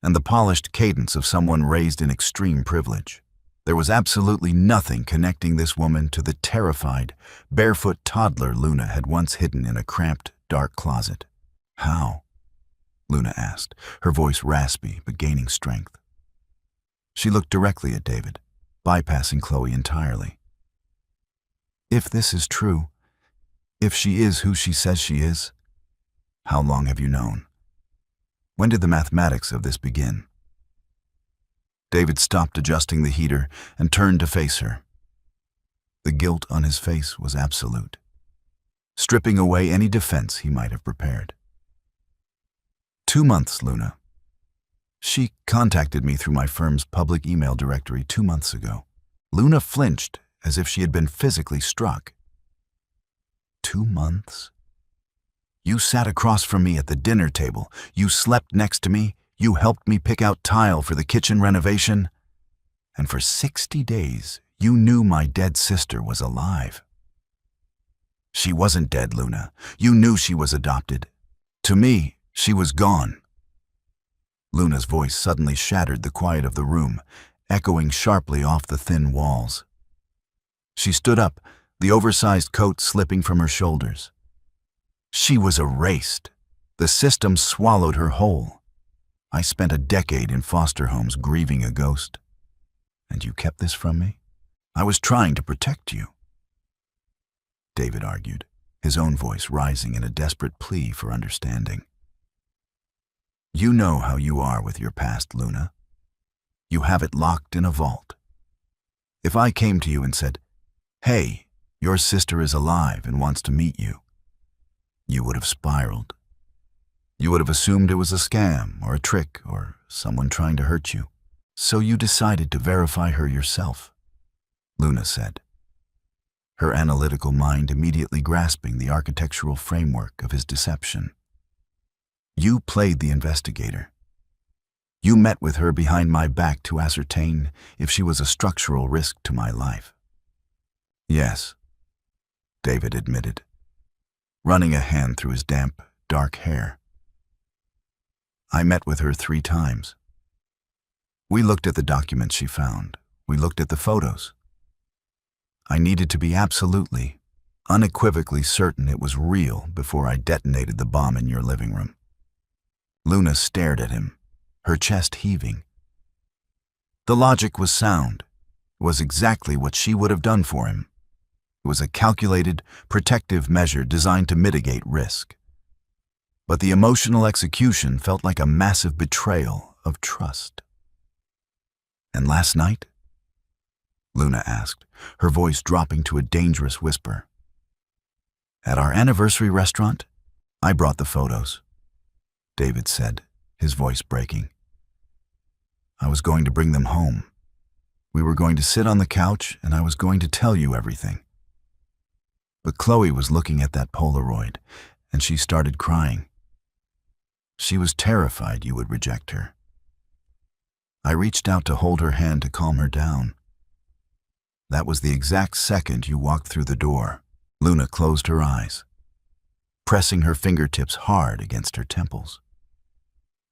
and the polished cadence of someone raised in extreme privilege. There was absolutely nothing connecting this woman to the terrified, barefoot toddler Luna had once hidden in a cramped, dark closet. "How?" Luna asked, her voice raspy but gaining strength. She looked directly at David, bypassing Chloe entirely. "If this is true, If she is who she says she is, how long have you known? When did the mathematics of this begin? David stopped adjusting the heater and turned to face her. The guilt on his face was absolute, stripping away any defense he might have prepared. 2 months, Luna. She contacted me through my firm's public email directory 2 months ago. Luna flinched as if she had been physically struck. 2 months? You sat across from me at the dinner table. You slept next to me. You helped me pick out tile for the kitchen renovation. And for 60 days, you knew my dead sister was alive. She wasn't dead, Luna. You knew she was adopted. To me, she was gone. Luna's voice suddenly shattered the quiet of the room, echoing sharply off the thin walls. She stood up, the oversized coat slipping from her shoulders. She was erased. The system swallowed her whole. I spent a decade in foster homes grieving a ghost. And you kept this from me? I was trying to protect you. David argued, his own voice rising in a desperate plea for understanding. You know how you are with your past, Luna. You have it locked in a vault. If I came to you and said, "Hey, your sister is alive and wants to meet you," you would have spiraled. You would have assumed it was a scam or a trick or someone trying to hurt you. So you decided to verify her yourself, Luna said, her analytical mind immediately grasping the architectural framework of his deception. You played the investigator. You met with her behind my back to ascertain if she was a structural risk to my life. Yes, David admitted, running a hand through his damp, dark hair. I met with her 3 times. We looked at the documents she found. We looked at the photos. I needed to be absolutely, unequivocally certain it was real before I detonated the bomb in your living room. Luna stared at him, her chest heaving. The logic was sound. It was exactly what she would have done for him. It was a calculated, protective measure designed to mitigate risk. But the emotional execution felt like a massive betrayal of trust. And last night? Luna asked, her voice dropping to a dangerous whisper. At our anniversary restaurant, I brought the photos, David said, his voice breaking. I was going to bring them home. We were going to sit on the couch and I was going to tell you everything. But Chloe was looking at that Polaroid and she started crying. She was terrified you would reject her. I reached out to hold her hand to calm her down. That was the exact second you walked through the door. Luna closed her eyes, pressing her fingertips hard against her temples.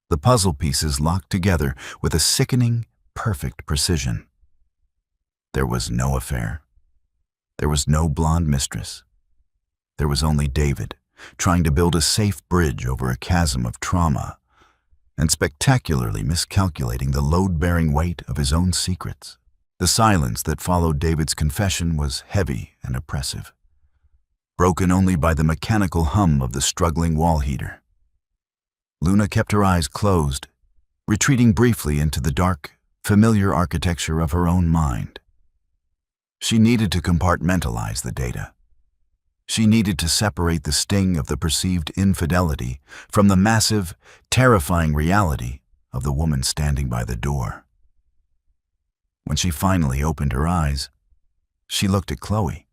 The puzzle pieces locked together with a sickening, perfect precision. There was no affair. There was no blonde mistress. There was only David, trying to build a safe bridge over a chasm of trauma, and spectacularly miscalculating the load-bearing weight of his own secrets. The silence that followed David's confession was heavy and oppressive, broken only by the mechanical hum of the struggling wall heater. Luna kept her eyes closed, retreating briefly into the dark, familiar architecture of her own mind. She needed to compartmentalize the data. She needed to separate the sting of the perceived infidelity from the massive, terrifying reality of the woman standing by the door. When she finally opened her eyes, she looked at Chloe.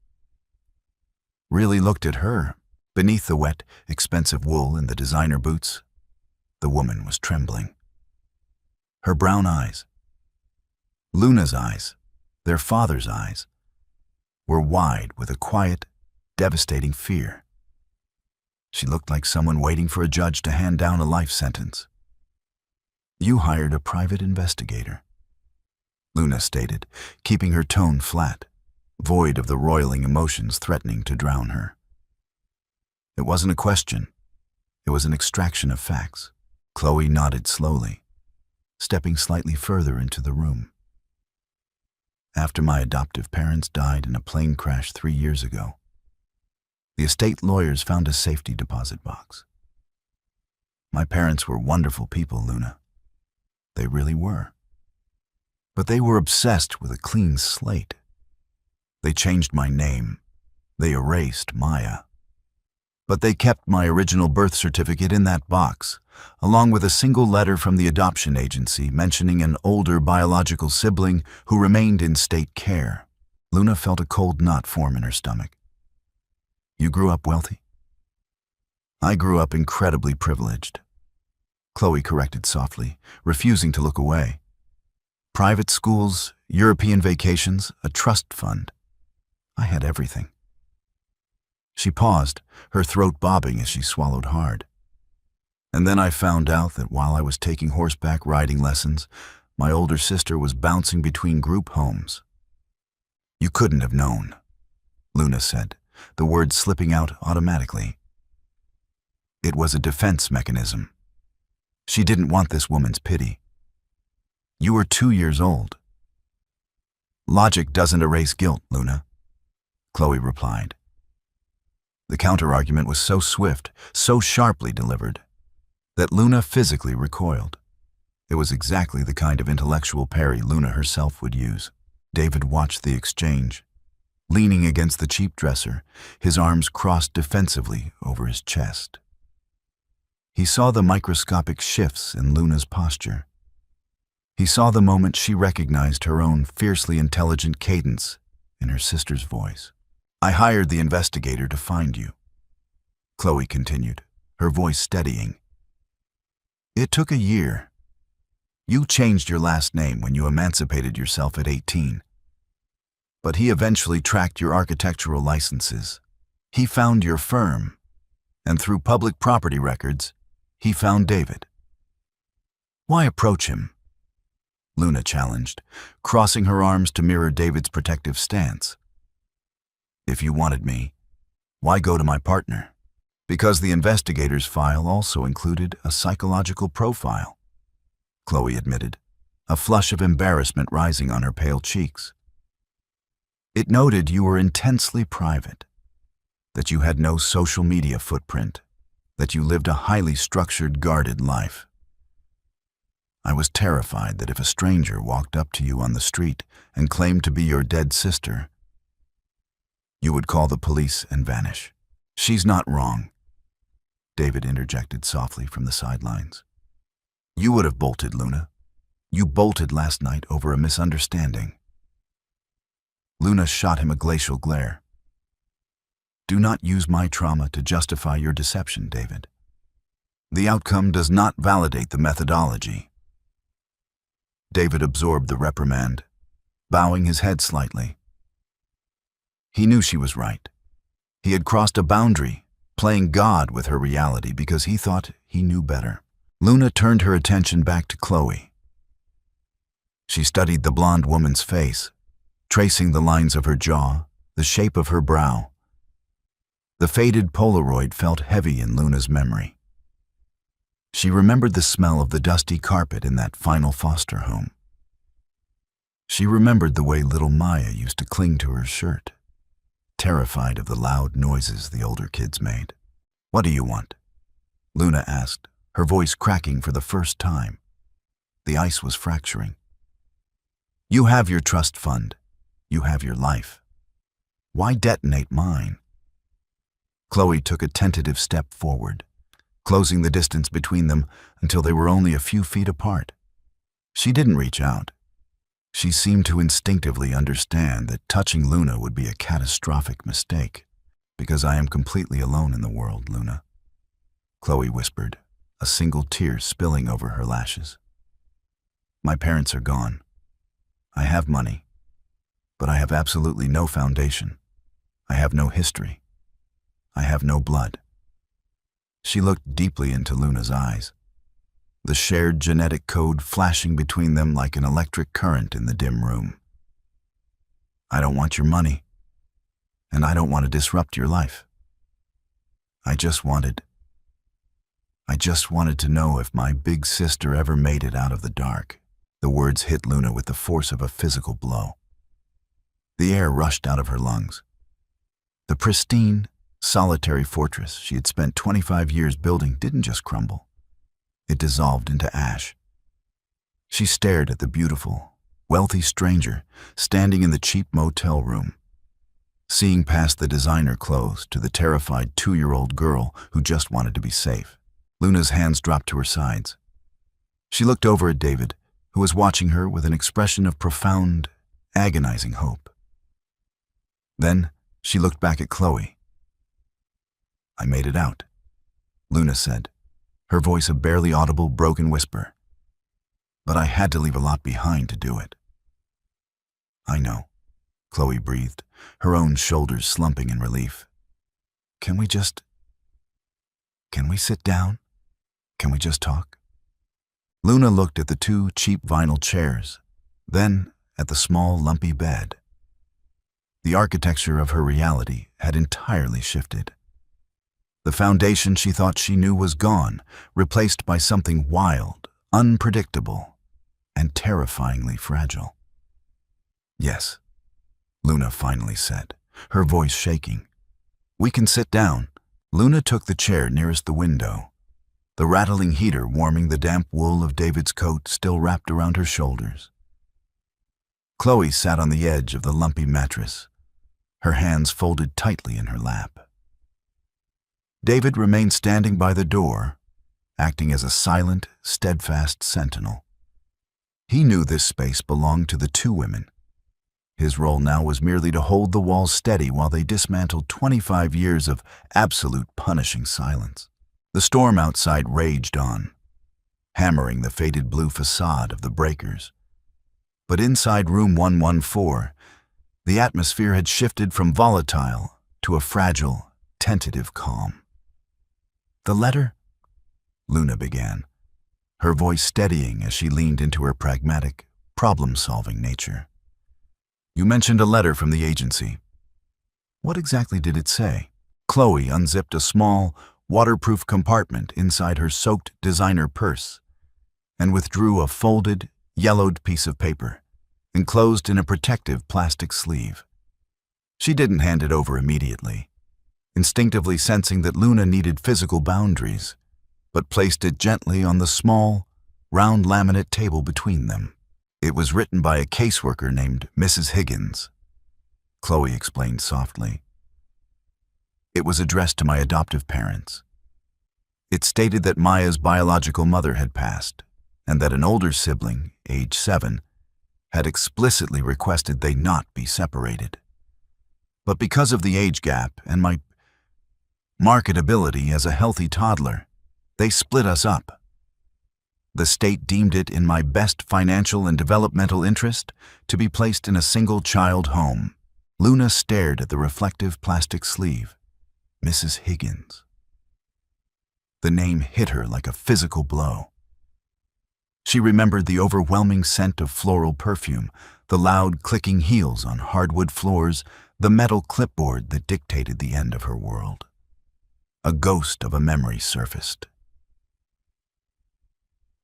Really looked at her. Beneath the wet, expensive wool and the designer boots, the woman was trembling. Her brown eyes, Luna's eyes, their father's eyes, were wide with a quiet, devastating fear. She looked like someone waiting for a judge to hand down a life sentence. You hired a private investigator, Luna stated, keeping her tone flat, void of the roiling emotions threatening to drown her. It wasn't a question. It was an extraction of facts. Chloe nodded slowly, stepping slightly further into the room. After my adoptive parents died in a plane crash 3 years ago, The estate lawyers found a safety deposit box. My parents were wonderful people, Luna. They really were. But they were obsessed with a clean slate. They changed my name. They erased Maya. But they kept my original birth certificate in that box, along with a single letter from the adoption agency mentioning an older biological sibling who remained in state care. Luna felt a cold knot form in her stomach. You grew up wealthy? I grew up incredibly privileged. Chloe corrected softly, refusing to look away. Private schools, European vacations, a trust fund. I had everything. She paused, her throat bobbing as she swallowed hard. And then I found out that while I was taking horseback riding lessons, my older sister was bouncing between group homes. You couldn't have known, Luna said, the words slipping out automatically. It was a defense mechanism. She didn't want this woman's pity. You were 2 years old. Logic doesn't erase guilt, Luna, Chloe replied. The counter-argument was so swift, so sharply delivered, that Luna physically recoiled. It was exactly the kind of intellectual parry Luna herself would use. David watched the exchange, leaning against the cheap dresser, his arms crossed defensively over his chest. He saw the microscopic shifts in Luna's posture. He saw the moment she recognized her own fiercely intelligent cadence in her sister's voice. I hired the investigator to find you, Chloe continued, her voice steadying. It took a year. You changed your last name when you emancipated yourself at 18. But he eventually tracked your architectural licenses. He found your firm, and through public property records, he found David. Why approach him? Luna challenged, crossing her arms to mirror David's protective stance. If you wanted me, why go to my partner? Because the investigator's file also included a psychological profile, Chloe admitted, a flush of embarrassment rising on her pale cheeks. It noted you were intensely private, that you had no social media footprint, that you lived a highly structured, guarded life. I was terrified that if a stranger walked up to you on the street and claimed to be your dead sister, you would call the police and vanish. She's not wrong, David interjected softly from the sidelines. You would have bolted, Luna. You bolted last night over a misunderstanding. Luna shot him a glacial glare. Do not use my trauma to justify your deception, David. The outcome does not validate the methodology. David absorbed the reprimand, bowing his head slightly. He knew she was right. He had crossed a boundary, playing God with her reality because he thought he knew better. Luna turned her attention back to Chloe. She studied the blonde woman's face, tracing the lines of her jaw, the shape of her brow. The faded Polaroid felt heavy in Luna's memory. She remembered the smell of the dusty carpet in that final foster home. She remembered the way little Maya used to cling to her shirt, terrified of the loud noises the older kids made. What do you want? Luna asked, her voice cracking for the first time. The ice was fracturing. You have your trust fund. You have your life. Why detonate mine? Chloe took a tentative step forward, closing the distance between them until they were only a few feet apart. She didn't reach out. She seemed to instinctively understand that touching Luna would be a catastrophic mistake. Because I am completely alone in the world, Luna, Chloe whispered, a single tear spilling over her lashes. My parents are gone. I have money, but I have absolutely no foundation. I have no history. I have no blood. She looked deeply into Luna's eyes, the shared genetic code flashing between them like an electric current in the dim room. I don't want your money, and I don't want to disrupt your life. I just wanted to know if my big sister ever made it out of the dark. The words hit Luna with the force of a physical blow. The air rushed out of her lungs. The pristine, solitary fortress she had spent 25 years building didn't just crumble. It dissolved into ash. She stared at the beautiful, wealthy stranger standing in the cheap motel room, seeing past the designer clothes to the terrified 2-year-old girl who just wanted to be safe. Luna's hands dropped to her sides. She looked over at David, who was watching her with an expression of profound, agonizing hope. Then she looked back at Chloe. "I made it out," Luna said, her voice a barely audible, broken whisper. "But I had to leave a lot behind to do it." "I know," Chloe breathed, her own shoulders slumping in relief. Can we sit down? Can we just talk?" Luna looked at the 2 cheap vinyl chairs, then at the small, lumpy bed. The architecture of her reality had entirely shifted. The foundation she thought she knew was gone, replaced by something wild, unpredictable, and terrifyingly fragile. "Yes," Luna finally said, her voice shaking. "We can sit down." Luna took the chair nearest the window, the rattling heater warming the damp wool of David's coat still wrapped around her shoulders. Chloe sat on the edge of the lumpy mattress, her hands folded tightly in her lap. David remained standing by the door, acting as a silent, steadfast sentinel. He knew this space belonged to the 2 women. His role now was merely to hold the walls steady while they dismantled 25 years of absolute punishing silence. The storm outside raged on, hammering the faded blue facade of the breakers. But inside room 114, the atmosphere had shifted from volatile to a fragile, tentative calm. "The letter?" Luna began, her voice steadying as she leaned into her pragmatic, problem-solving nature. "You mentioned a letter from the agency. What exactly did it say?" Chloe unzipped a small, waterproof compartment inside her soaked designer purse and withdrew a folded, yellowed piece of paper, enclosed in a protective plastic sleeve. She didn't hand it over immediately, instinctively sensing that Luna needed physical boundaries, but placed it gently on the small, round laminate table between them. "It was written by a caseworker named Mrs. Higgins," Chloe explained softly. "It was addressed to my adoptive parents. It stated that Maya's biological mother had passed, and that an older sibling, age 7, had explicitly requested they not be separated. But because of the age gap and my marketability as a healthy toddler, they split us up. The state deemed it in my best financial and developmental interest to be placed in a single-child home." Luna stared at the reflective plastic sleeve. Mrs. Higgins. The name hit her like a physical blow. She remembered the overwhelming scent of floral perfume, the loud clicking heels on hardwood floors, the metal clipboard that dictated the end of her world. A ghost of a memory surfaced.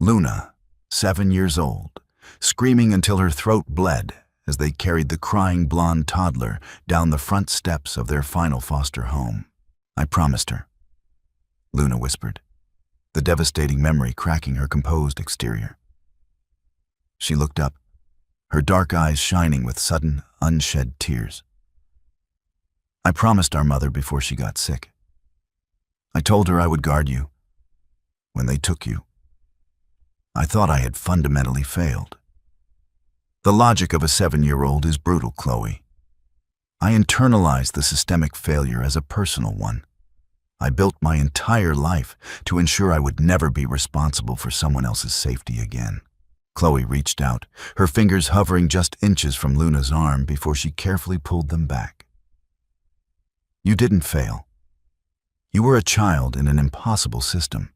Luna, 7 years old, screaming until her throat bled as they carried the crying blonde toddler down the front steps of their final foster home. "I promised her," Luna whispered, the devastating memory cracking her composed exterior. She looked up, her dark eyes shining with sudden, unshed tears. "I promised our mother before she got sick. I told her I would guard you. When they took you, I thought I had fundamentally failed. The logic of a 7-year-old is brutal, Chloe. I internalized the systemic failure as a personal one. I built my entire life to ensure I would never be responsible for someone else's safety again." Chloe reached out, her fingers hovering just inches from Luna's arm before she carefully pulled them back. "You didn't fail. You were a child in an impossible system.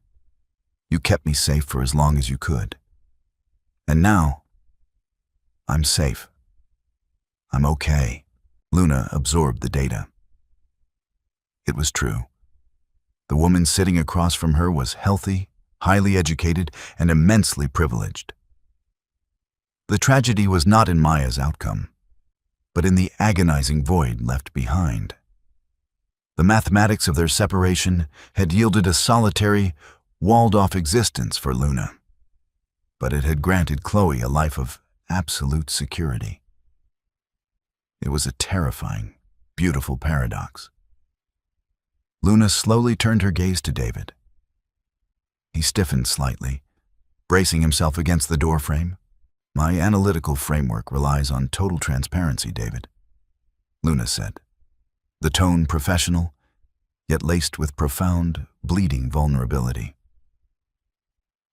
You kept me safe for as long as you could. And now, I'm safe. I'm okay." Luna absorbed the data. It was true. The woman sitting across from her was healthy, highly educated, and immensely privileged. The tragedy was not in Maya's outcome, but in the agonizing void left behind. The mathematics of their separation had yielded a solitary, walled-off existence for Luna. But it had granted Chloe a life of absolute security. It was a terrifying, beautiful paradox. Luna slowly turned her gaze to David. He stiffened slightly, bracing himself against the doorframe. "My analytical framework relies on total transparency, David," Luna said, the tone professional, yet laced with profound, bleeding vulnerability.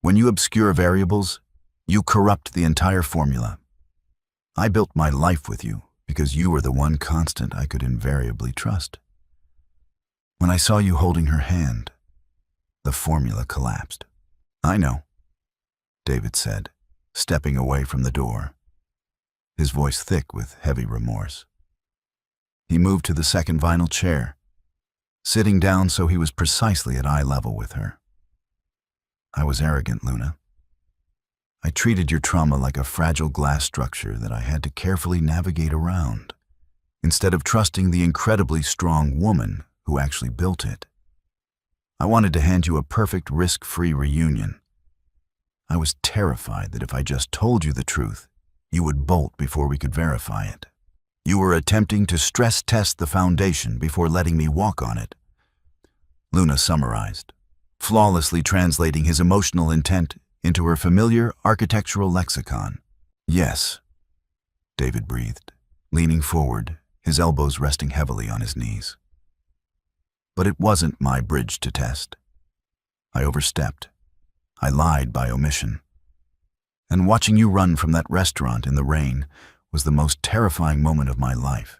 "When you obscure variables, you corrupt the entire formula. I built my life with you because you were the one constant I could invariably trust. When I saw you holding her hand, the formula collapsed." "I know," David said, stepping away from the door, his voice thick with heavy remorse. He moved to the second vinyl chair, sitting down so he was precisely at eye level with her. "I was arrogant, Luna. I treated your trauma like a fragile glass structure that I had to carefully navigate around, instead of trusting the incredibly strong woman who actually built it. I wanted to hand you a perfect risk-free reunion. I was terrified that if I just told you the truth, you would bolt before we could verify it. You were attempting to stress test the foundation before letting me walk on it," Luna summarized, flawlessly translating his emotional intent into her familiar architectural lexicon. "Yes," David breathed, leaning forward, his elbows resting heavily on his knees. "But it wasn't my bridge to test. I overstepped. I lied by omission. And watching you run from that restaurant in the rain was the most terrifying moment of my life.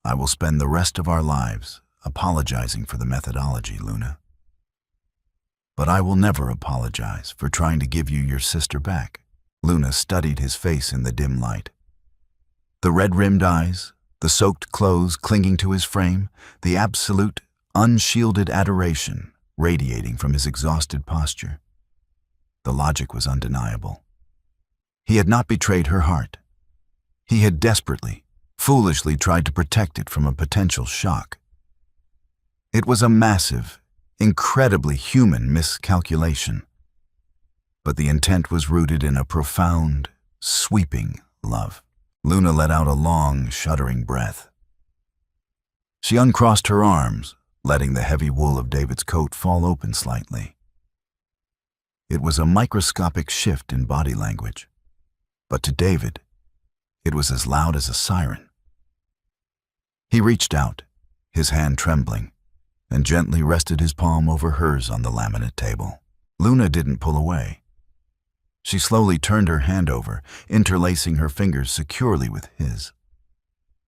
I will spend the rest of our lives apologizing for the methodology, Luna. But I will never apologize for trying to give you your sister back." Luna studied his face in the dim light. The red-rimmed eyes, the soaked clothes clinging to his frame, the absolute, unshielded adoration radiating from his exhausted posture. The logic was undeniable. He had not betrayed her heart. He had desperately, foolishly tried to protect it from a potential shock. It was a massive, incredibly human miscalculation. But the intent was rooted in a profound, sweeping love. Luna let out a long, shuddering breath. She uncrossed her arms, letting the heavy wool of David's coat fall open slightly. It was a microscopic shift in body language, but to David, it was as loud as a siren. He reached out, his hand trembling, and gently rested his palm over hers on the laminate table. Luna didn't pull away. She slowly turned her hand over, interlacing her fingers securely with his.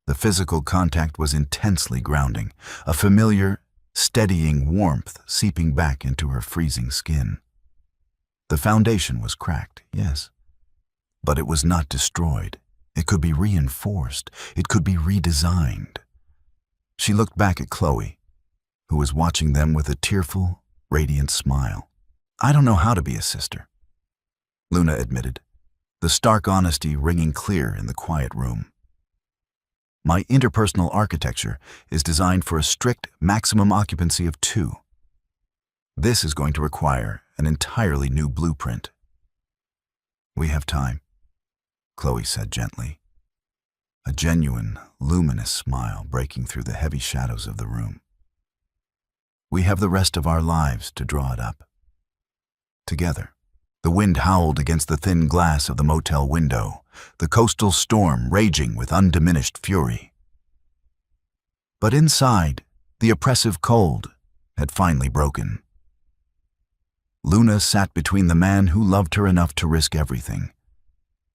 The physical contact was intensely grounding, a familiar, steadying warmth seeping back into her freezing skin. The foundation was cracked, yes, but it was not destroyed. It could be reinforced. It could be redesigned. She looked back at Chloe, who was watching them with a tearful, radiant smile. "I don't know how to be a sister," Luna admitted, the stark honesty ringing clear in the quiet room. "My interpersonal architecture is designed for a strict maximum occupancy of 2. This is going to require an entirely new blueprint." "We have time," Chloe said gently, a genuine, luminous smile breaking through the heavy shadows of the room. "We have the rest of our lives to draw it up. Together." The wind howled against the thin glass of the motel window, the coastal storm raging with undiminished fury. But inside, the oppressive cold had finally broken. Luna sat between the man who loved her enough to risk everything,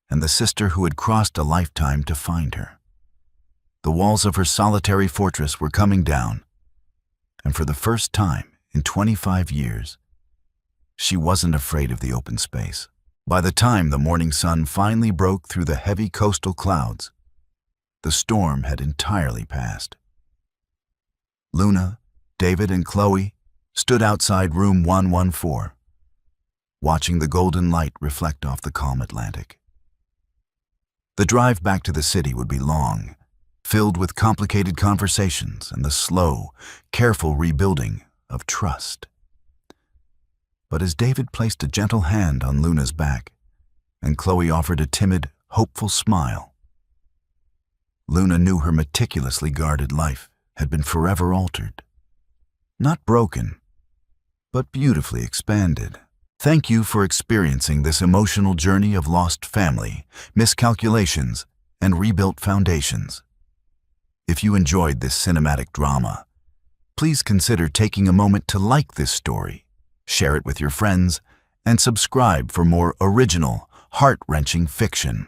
and the sister who had crossed a lifetime to find her. The walls of her solitary fortress were coming down, and for the first time in 25 years, she wasn't afraid of the open space. By the time the morning sun finally broke through the heavy coastal clouds, the storm had entirely passed. Luna, David, and Chloe stood outside room 114, watching the golden light reflect off the calm Atlantic. The drive back to the city would be long, filled with complicated conversations and the slow, careful rebuilding of trust. But as David placed a gentle hand on Luna's back, and Chloe offered a timid, hopeful smile, Luna knew her meticulously guarded life had been forever altered. Not broken, but beautifully expanded. Thank you for experiencing this emotional journey of lost family, miscalculations, and rebuilt foundations. If you enjoyed this cinematic drama, please consider taking a moment to like this story, share it with your friends, and subscribe for more original, heart-wrenching fiction.